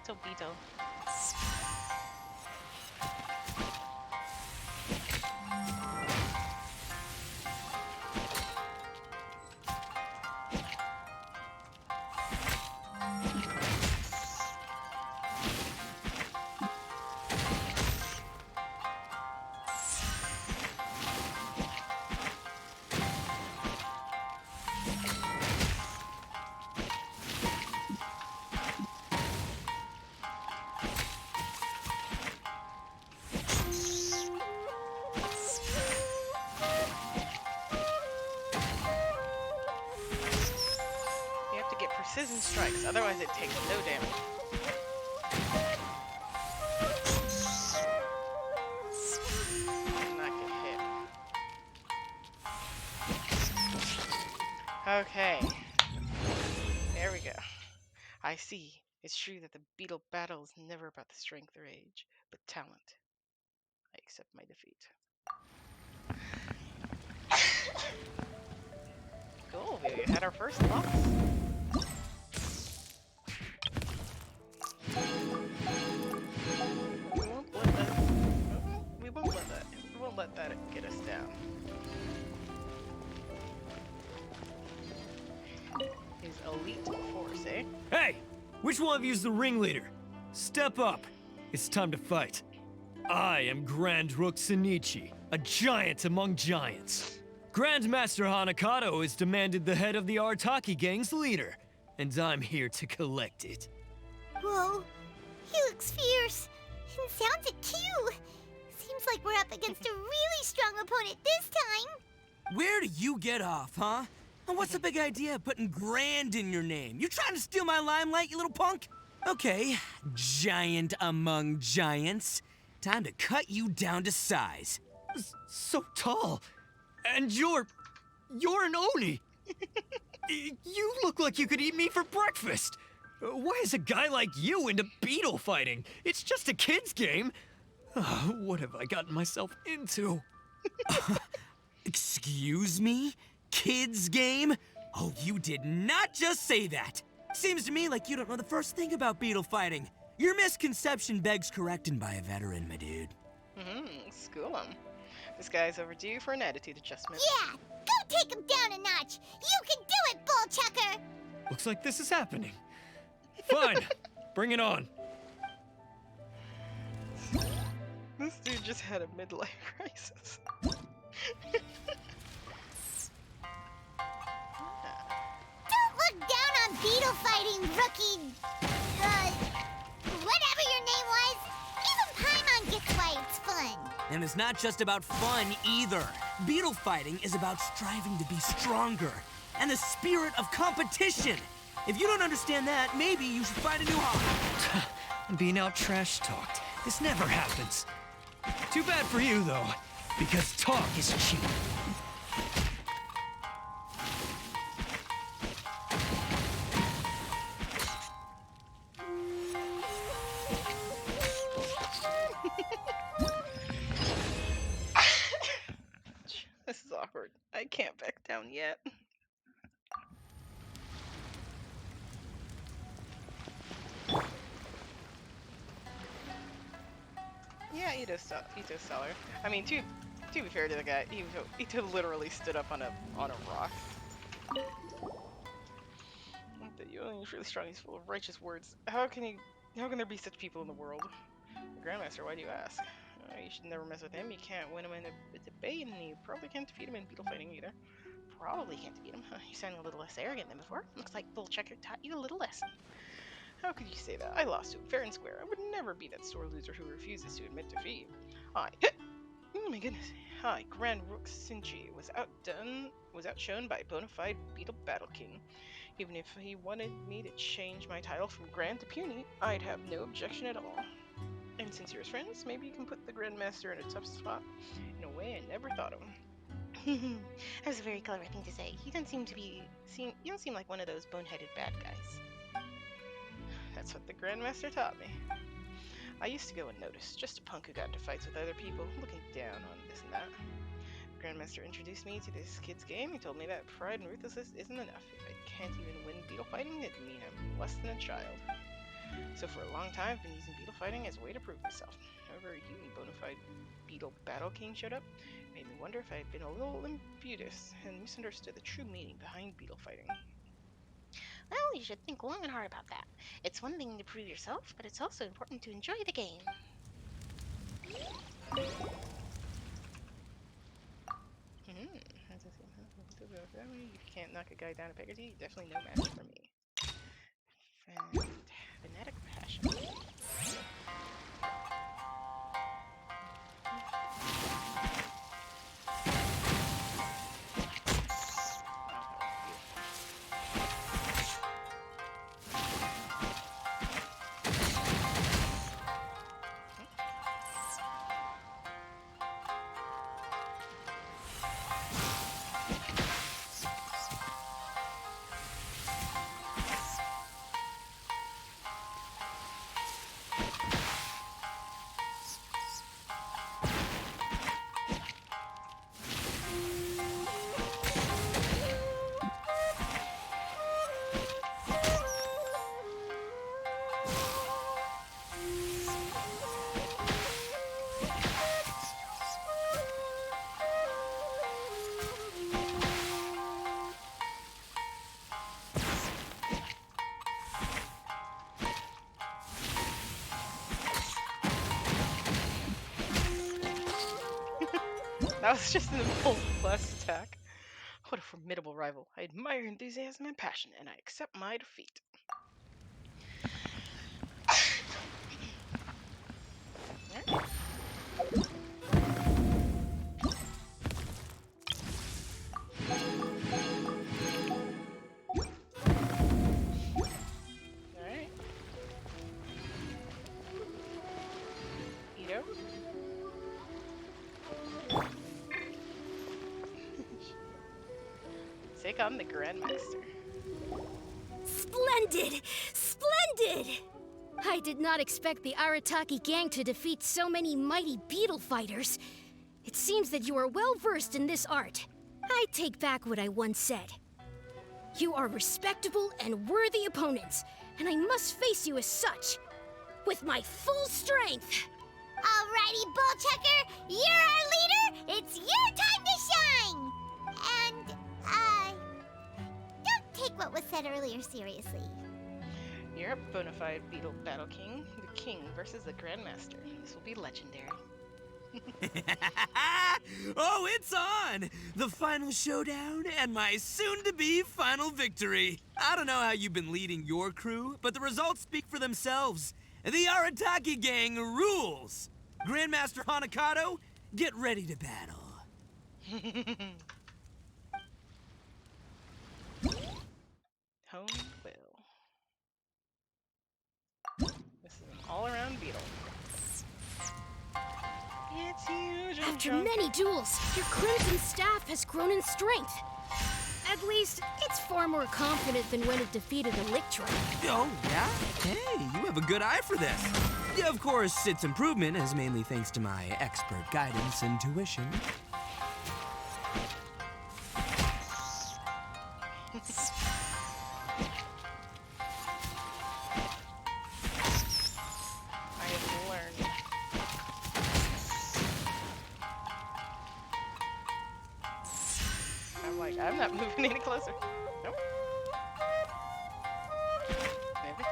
Beetle Beetle. Precision strikes, otherwise it takes no damage. Not get hit. Okay. There we go. I see. It's true that the Beetle battle is never about the strength or age, but talent. I accept my defeat. Cool, we had our first loss. We won't let that get us down. His elite force, eh? Hey! Which one of you's the ringleader? Step up. It's time to fight. I am Grand Rook Senichi, a giant among giants. Grandmaster Hanakato has demanded the head of the Arataki gang's leader, and I'm here to collect it. Whoa, he looks fierce and sounds cute. Seems like we're up against a really strong opponent this time. Where do you get off, huh? And what's the big idea of putting Grand in your name? You trying to steal my limelight, you little punk? Okay, giant among giants. Time to cut you down to size. So tall. And you're an Oni. You look like you could eat me for breakfast. Why is a guy like you into beetle fighting? It's just a kid's game. What have I gotten myself into? Excuse me? Kids game? Oh, you did not just say that. Seems to me like you don't know the first thing about beetle fighting. Your misconception begs correcting by a veteran, my dude. School him. This guy's overdue for an attitude adjustment. Yeah, go take him down a notch. You can do it, Bull Chucker. Looks like this is happening. Fine, bring it on. This dude just had a midlife crisis. Don't look down on beetle fighting, rookie. Whatever your name was. Even Paimon gets why it's fun. And it's not just about fun either. Beetle fighting is about striving to be stronger and the spirit of competition. If you don't understand that, maybe you should find a new hobby. I'm being out trash talked. This never happens. Too bad for you, though, because talk is cheap. This is awkward. I can't back down yet. Yeah, Ito Stellar. I mean, to be fair to the guy, Ito literally stood up on a rock. The Yoni is really strong. He's full of righteous words. How can there be such people in the world? Grandmaster, why do you ask? You should never mess with him. You can't win him in a debate, and you probably can't defeat him in beetle fighting either. Probably can't defeat him. You sound a little less arrogant than before. Looks like Bull Checker taught you a little lesson. How could you say that? I lost to him fair and square. I would never be that sore loser who refuses to admit defeat. Oh my goodness. Hi, Grand Rook Sinji was outshone by a bona fide Beetle Battle King. Even if he wanted me to change my title from Grand to Puny, I'd have no objection at all. And since you're his friends, maybe you can put the Grandmaster in a tough spot in a way I never thought of. That was a very clever thing to say. You don't seem like one of those boneheaded bad guys. That's what the Grandmaster taught me. I used to go unnoticed, just a punk who got into fights with other people, looking down on this and that. The Grandmaster introduced me to this kid's game. He told me that pride and ruthlessness isn't enough. If I can't even win beetle fighting, it means I'm less than a child. So for a long time, I've been using beetle fighting as a way to prove myself. However, you, bona fide Beetle Battle King, showed up, made me wonder if I had been a little impetuous and misunderstood the true meaning behind beetle fighting. Well, you should think long and hard about that. It's one thing to prove yourself, but it's also important to enjoy the game. You can't knock a guy down a Pegasus, you're definitely no match for me. Fanatic passion. That was just an impulsive blast attack. What a formidable rival. I admire your enthusiasm and passion, and I accept my defeat. Alright. Alright. Ito. Take on the Grandmaster. Splendid! Splendid! I did not expect the Arataki gang to defeat so many mighty beetle fighters. It seems that you are well versed in this art. I take back what I once said. You are respectable and worthy opponents, and I must face you as such, with my full strength. Alrighty, Ball Checker, you're our leader. It's your time to shine. And, don't take what was said earlier seriously. You're a bona fide Beetle Battle King, the king versus the Grandmaster. This will be legendary. Oh, it's on! The final showdown and my soon-to-be final victory. I don't know how you've been leading your crew, but the results speak for themselves. The Arataki gang rules! Grandmaster Hanakato, get ready to battle. Home Quill. This is an all-around beetle. It's huge. After many duels, your Crimson Staff has grown in strength. At least, it's far more confident than when it defeated Electra. Oh, yeah? Hey, you have a good eye for this. Yeah, of course, its improvement is mainly thanks to my expert guidance and tuition. I have learned. I'm not moving any closer. Nope. Maybe.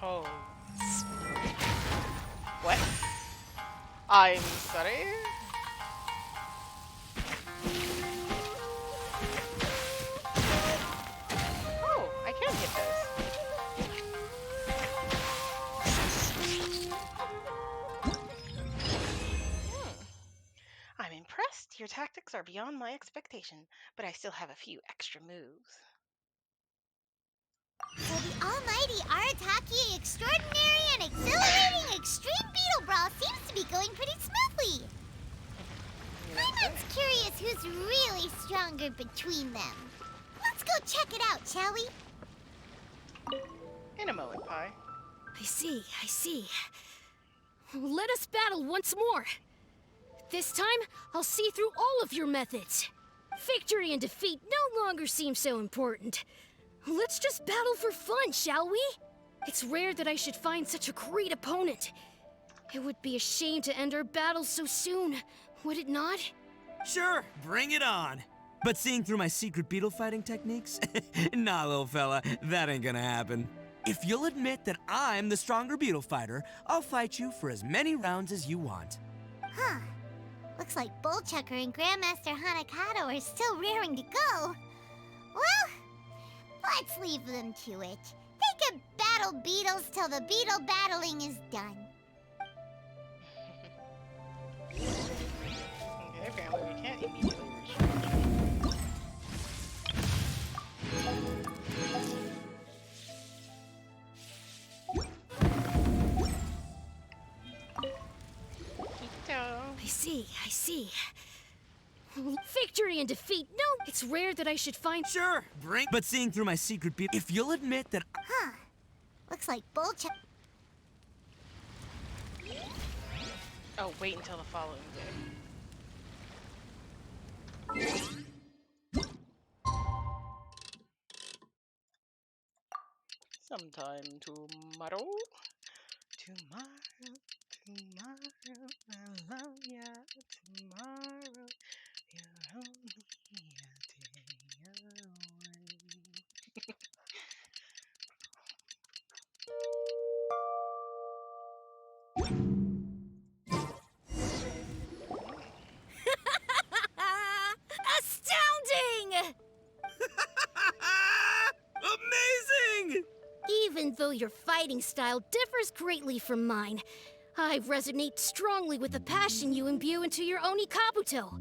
Oh. What? I'm sorry? Oh, I can get those. I'm impressed. Your tactics are beyond my expectation, but I still have a few extra moves. So the almighty Arataki Extraordinary and Exhilarating Extreme Beetle Brawl seems to be going pretty smoothly. I'm just curious who's really stronger between them. Let's go check it out, shall we? In a moment, Pi. I see. Let us battle once more. This time, I'll see through all of your methods. Victory and defeat no longer seem so important. Let's just battle for fun, shall we? It's rare that I should find such a great opponent. It would be a shame to end our battles so soon, would it not? Sure, bring it on. But seeing through my secret beetle fighting techniques? Nah, little fella, that ain't gonna happen. If you'll admit that I'm the stronger beetle fighter, I'll fight you for as many rounds as you want. Huh. Looks like Bullchucker and Grandmaster Hanakato are still raring to go. Well, let's leave them to it. They can battle beetles till the beetle battling is done. Okay, apparently we can't immediately reach. I see. Victory and defeat, no, it's rare that I should find— Sure, bring— But seeing through my secret beetle, if you'll admit that— Huh. Looks like Bullchucker. Oh, wait until the following day. Sometime tomorrow. Tomorrow. I love ya. Tomorrow. You're only a day away. Astounding! Amazing! Even though your fighting style differs greatly from mine, I resonate strongly with the passion you imbue into your Oni Kabuto.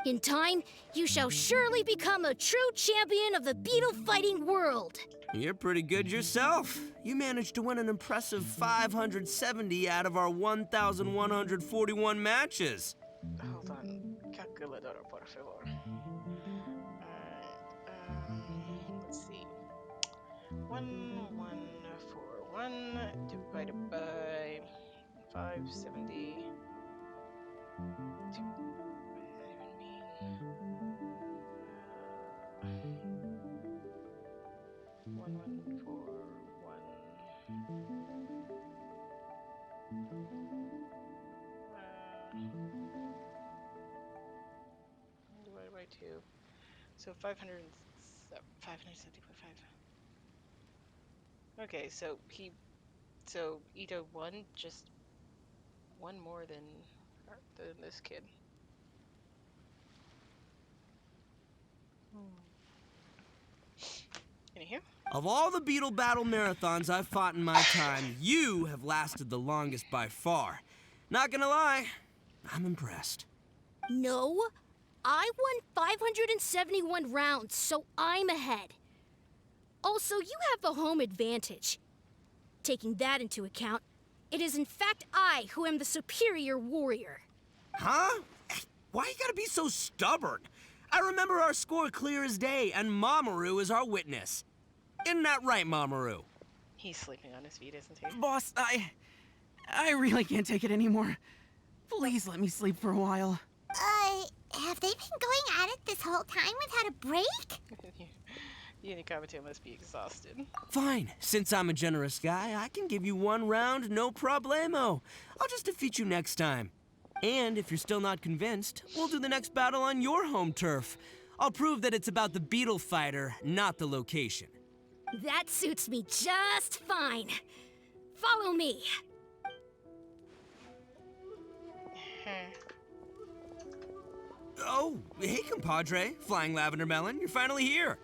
In time, you shall surely become a true champion of the beetle fighting world. You're pretty good yourself. You managed to win an impressive 570 out of our 1,141 matches. Hold on. Calculadora, por favor. Alright, let's see. 1141 divided by 570. What does that even mean? 1141 divided by 2. So 570.5. Okay, so Ito won just one more than this kid. Anywho. Of all the beetle battle marathons I've fought in my time, you have lasted the longest by far. Not gonna lie, I'm impressed. No, I won 571 rounds, so I'm ahead. Also, you have the home advantage. Taking that into account, it is in fact I who am the superior warrior. Huh? Why you gotta be so stubborn? I remember our score clear as day, and Mamoru is our witness. Isn't that right, Mamoru? He's sleeping on his feet, isn't he? Boss, I really can't take it anymore. Please let me sleep for a while. Have they been going at it this whole time without a break? Unikabuto must be exhausted. Fine. Since I'm a generous guy, I can give you one round, no problemo. I'll just defeat you next time. And if you're still not convinced, we'll do the next battle on your home turf. I'll prove that it's about the beetle fighter, not the location. That suits me just fine. Follow me. Oh, hey, compadre. Flying Lavender Melon, you're finally here.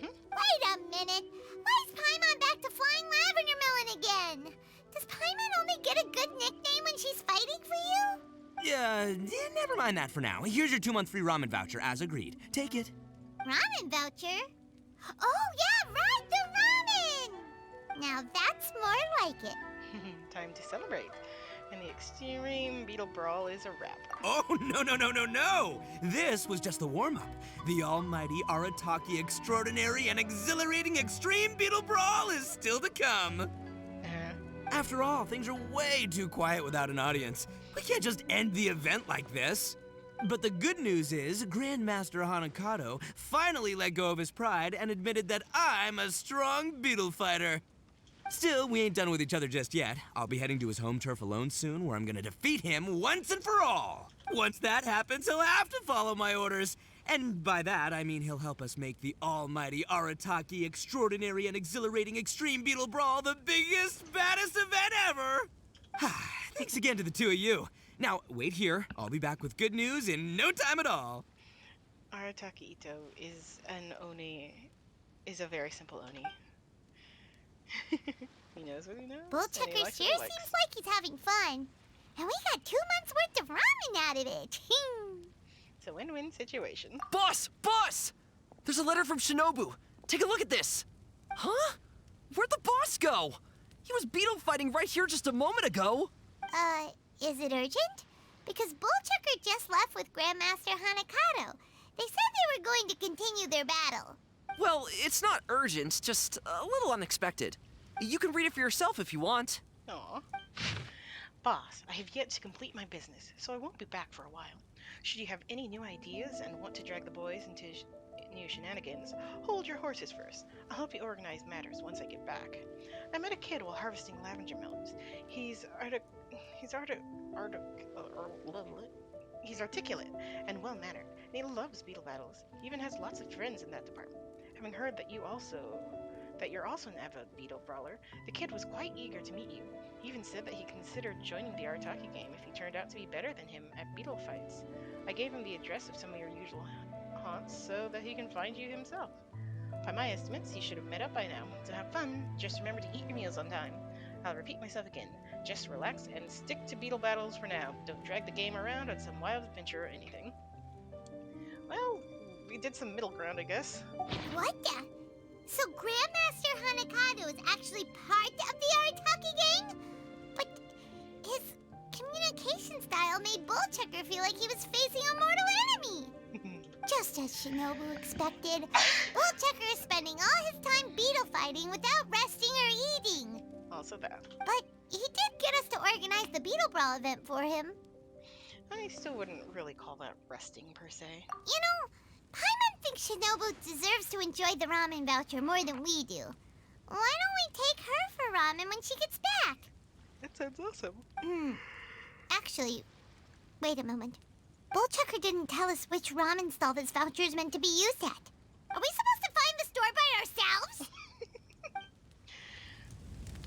Wait a minute. Why is Paimon back to Flying Lavender Melon again? Does Paimon only get a good nickname when she's fighting for you? Yeah, never mind that for now. Here's your 2-month free ramen voucher, as agreed. Take it. Ramen voucher? Oh, yeah, right, the ramen! Now that's more like it. Time to celebrate. And the Extreme Beetle Brawl is a wrap. Oh, no. This was just the warm-up. The almighty Arataki extraordinary and exhilarating Extreme Beetle Brawl is still to come. After all, things are way too quiet without an audience. We can't just end the event like this. But the good news is, Grandmaster Hanakato finally let go of his pride and admitted that I'm a strong Beetle fighter. Still, we ain't done with each other just yet. I'll be heading to his home turf alone soon, where I'm gonna defeat him once and for all. Once that happens, he'll have to follow my orders. And by that, I mean he'll help us make the almighty Arataki Extraordinary and Exhilarating Extreme Beetle Brawl the biggest, baddest event ever! Thanks again to the two of you. Now, wait here. I'll be back with good news in no time at all. Arataki Ito is an Oni, is a very simple Oni. He knows what he knows. Bullchucker sure seems like he's having fun. And we got 2 months worth of ramen out of it. It's a win-win situation. Boss! Boss! There's a letter from Shinobu. Take a look at this. Huh? Where'd the boss go? He was beetle fighting right here just a moment ago. Is it urgent? Because Bullchucker just left with Grandmaster Hanakato. They said they were going to continue their battle. Well, it's not urgent, just a little unexpected. You can read it for yourself if you want. Aw. Boss, I have yet to complete my business, so I won't be back for a while. Should you have any new ideas and want to drag the boys into new shenanigans, hold your horses first. I'll help you organize matters once I get back. I met a kid while harvesting lavender melons. He's articulate and well-mannered, and he loves beetle battles. He even has lots of friends in that department. Having heard that you're also an avid beetle brawler, the kid was quite eager to meet you. He even said that he considered joining the Arataki game if he turned out to be better than him at beetle fights. I gave him the address of some of your usual haunts so that he can find you himself. By my estimates, he should have met up by now. So have fun. Just remember to eat your meals on time. I'll repeat myself again. Just relax and stick to beetle battles for now. Don't drag the game around on some wild adventure or anything. Well, we did some middle ground, I guess. What the? So Grandmaster Hanakato is actually part of the Arataki gang? But his communication style made Bullchucker feel like he was facing a mortal enemy. Just as Shinobu expected, Bullchucker is spending all his time beetle fighting without resting or eating. Also that. But he did get us to organize the Beetle Brawl event for him. I still wouldn't really call that resting, per se. You know, Paimon thinks Shinobu deserves to enjoy the ramen voucher more than we do. Why don't we take her for ramen when she gets back? That sounds awesome. Actually, wait a moment. Bullchucker didn't tell us which ramen stall this voucher is meant to be used at. Are we supposed to find the store by ourselves?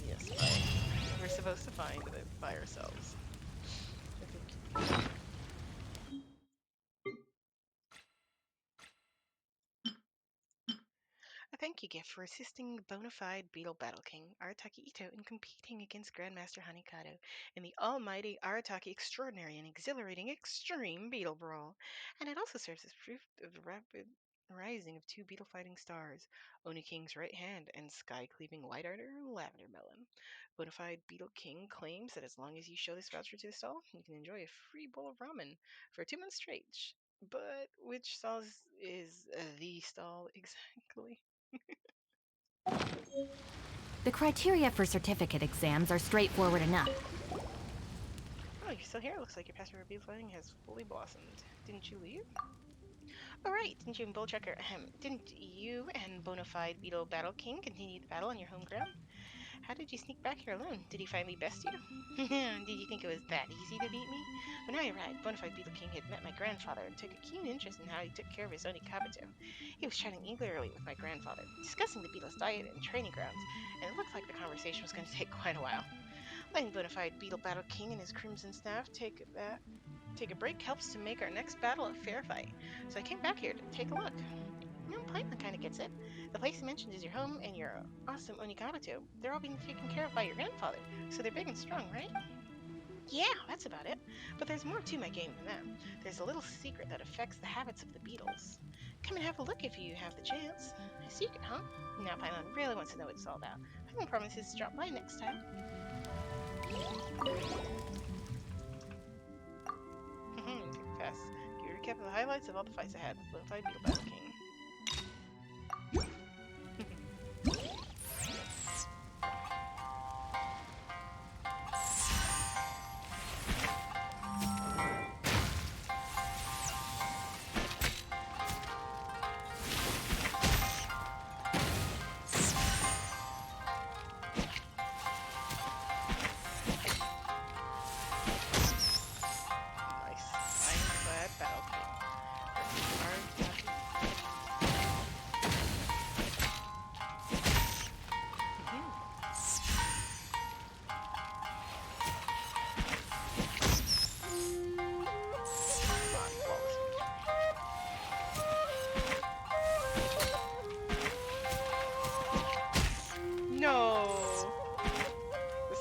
Yes, we're supposed to find it by ourselves. I think. A thank you gift for assisting the bona fide Beetle Battle King, Arataki Ito, in competing against Grandmaster Hanakato in the almighty Arataki Extraordinary and Exhilarating Extreme Beetle Brawl. And it also serves as proof of the rapid rising of two beetle fighting stars, Oni King's right hand and sky-cleaving light arter Lavender Melon. Bona fide Beetle King claims that as long as you show this voucher to the stall, you can enjoy a free bowl of ramen for 2 months straight. But which stall is the stall exactly? The criteria for certificate exams are straightforward enough. Oh, you're still here? Looks like your passion for beetle fighting has fully blossomed. Didn't you leave? Oh, right. Didn't you and Bullchucker, didn't you and Bonafide Beetle Battle King continue the battle on your home ground? How did you sneak back here alone? Did he finally best you? Did you think it was that easy to beat me? When I arrived, Bonafide Beetle King had met my grandfather and took a keen interest in how he took care of his Oni Kabuto. He was chatting eagerly with my grandfather, discussing the beetle's diet and training grounds, and it looked like the conversation was going to take quite a while. Letting Bonafide Beetle Battle King and his Crimson Staff take a break helps to make our next battle a fair fight, so I came back here to take a look. You know, Paimon kind of gets it. The place you mentioned is your home and your awesome Oni Kabuto. They're all being taken care of by your grandfather, so they're big and strong, right? Yeah, that's about it. But there's more to my game than that. There's a little secret that affects the habits of the beetles. Come and have a look if you have the chance. A secret, huh? Now Paimon really wants to know what it's all about. Paimon promises to drop by next time. Fast. Give a recap of the highlights of all the fights I had with Bonafide Beetle Battle King.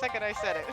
second I said it.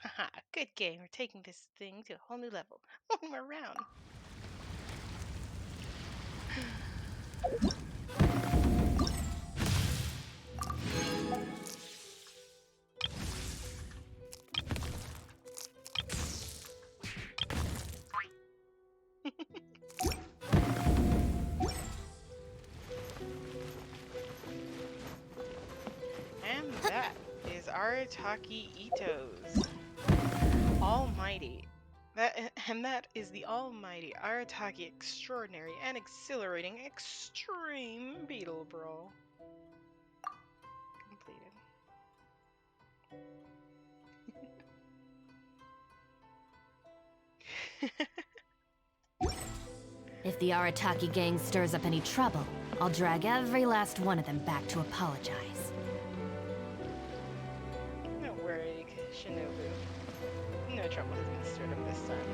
Haha, good game. We're taking this thing to a whole new level. One more round. And that is Arataki Ito's Almighty. That is the Almighty Arataki Extraordinary and Exhilarating Extreme Beetle Brawl. Completed. If the Arataki gang stirs up any trouble, I'll drag every last one of them back to apologize. Don't worry, Shinobu. No trouble has been stirred up this time.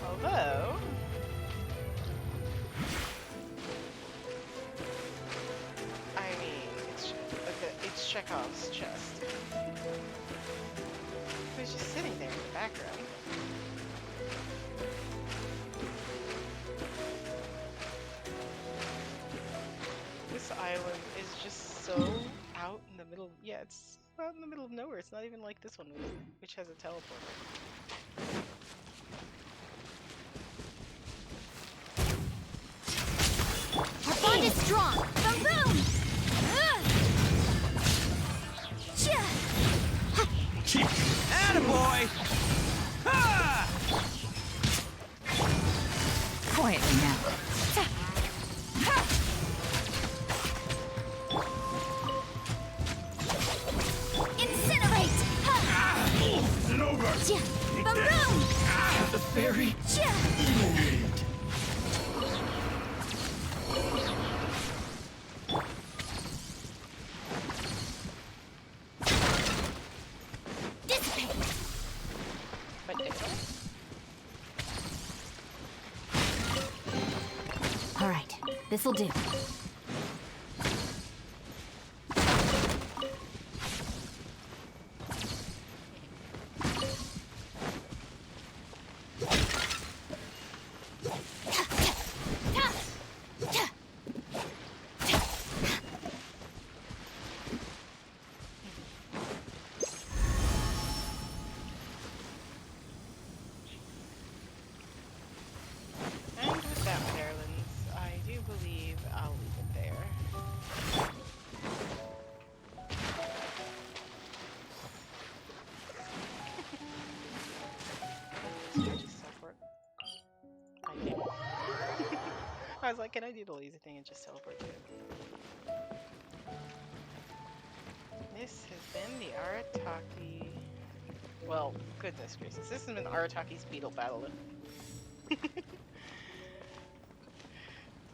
Although... I mean, it's Chekhov's chest. He's just sitting there in the background. This island is just so out in the middle. Yeah, it's out in the middle of nowhere. It's not even like this one, which has a teleporter. Our bond is strong. Boom, boom. Attaboy! Ha! Quietly now. Incinerate! It's over! Boom, boom. The fairy. Dissipate. But different. All right, this'll do. And with that, darlings, I do believe I'll leave it there. Should I just teleport? I can. I was like, can I do the lazy thing and just teleport to it? This has been the Arataki... Well, goodness gracious, this has been Arataki's Beetle Battle.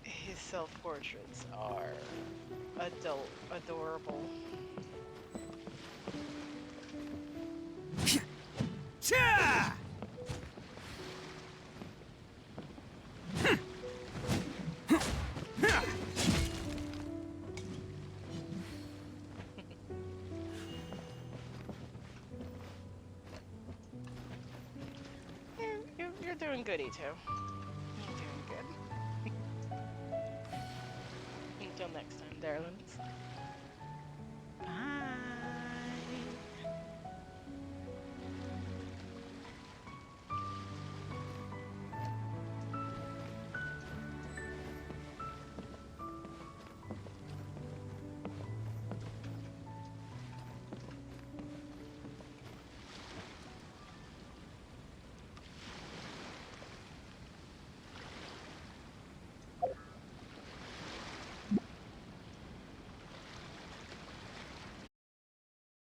His self-portraits are adorable. Cha! You're doing good, Ito. You're doing good. Until next time, darlings.